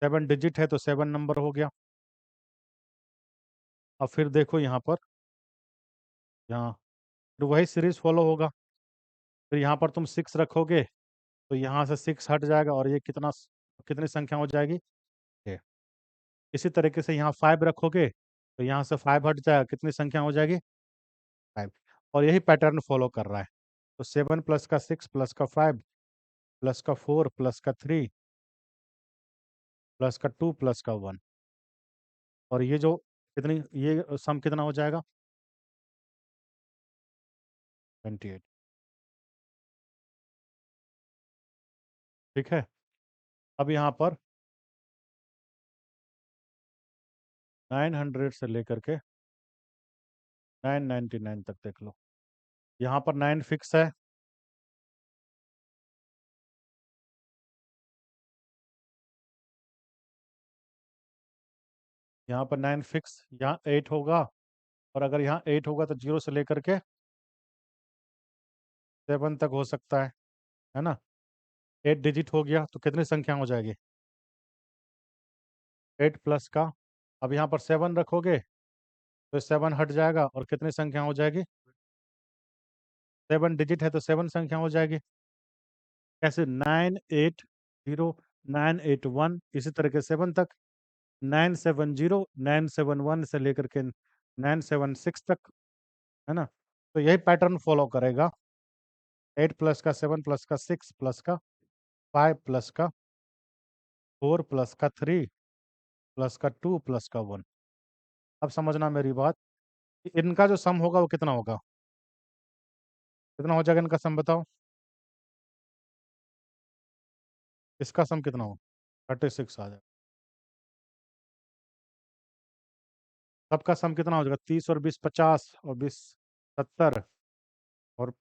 S1: 7 डिजिट है तो 7 नंबर हो गया। अब फिर देखो यहाँ पर, यहाँ फिर वही सीरीज फॉलो होगा। फिर यहाँ पर तुम 6 रखोगे तो यहाँ से 6 हट जाएगा और ये कितनी संख्या हो जाएगी? 6। इसी तरीके से यहाँ 5 रखोगे तो यहाँ से 5 हट जाएगा, कितनी संख्या हो जाएगी? 5। और यही पैटर्न फॉलो कर रहा है। तो 7 प्लस का 6 प्लस का 5 प्लस का 4 प्लस का 3 प्लस का 2 प्लस का 1 और ये जो कितनी ये सम कितना हो जाएगा? 28। ठीक है। अब यहाँ पर 900 से लेकर के 999 तक देख लो। यहाँ पर 9 फिक्स है, यहाँ पर 9 फिक्स, यहाँ 8 होगा और अगर यहाँ 8 होगा तो 0 से लेकर के 7 तक हो सकता है ना। 8 डिजिट हो गया तो कितनी संख्या हो जाएगी? 8 प्लस का, अब यहाँ पर 7 रखोगे तो 7 हट जाएगा और कितनी संख्या हो जाएगी? 7 डिजिट है तो 7 संख्या हो जाएगी। कैसे? 980 981, इसी तरह के 7 तक, 970 971 से लेकर के 976 तक, है ना। तो यही पैटर्न फॉलो करेगा। 8 प्लस का, 7 प्लस का, 6 प्लस का, 5 प्लस का, 4 प्लस का, 3 प्लस का, 2 प्लस का 1। अब समझना मेरी बात कि इनका जो सम होगा वो कितना होगा? कितना हो जाएगा इनका सम, बताओ? इसका सम कितना हो? 36 आ जाएगा। सबका सम कितना हो जाएगा? 30 और 20 50 और 20 70 और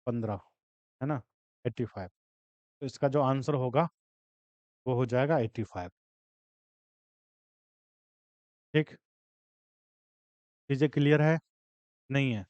S1: 15, है ना, 85। तो इसका जो आंसर होगा वो हो जाएगा 85। ठीक। चीजें क्लियर है? नहीं है?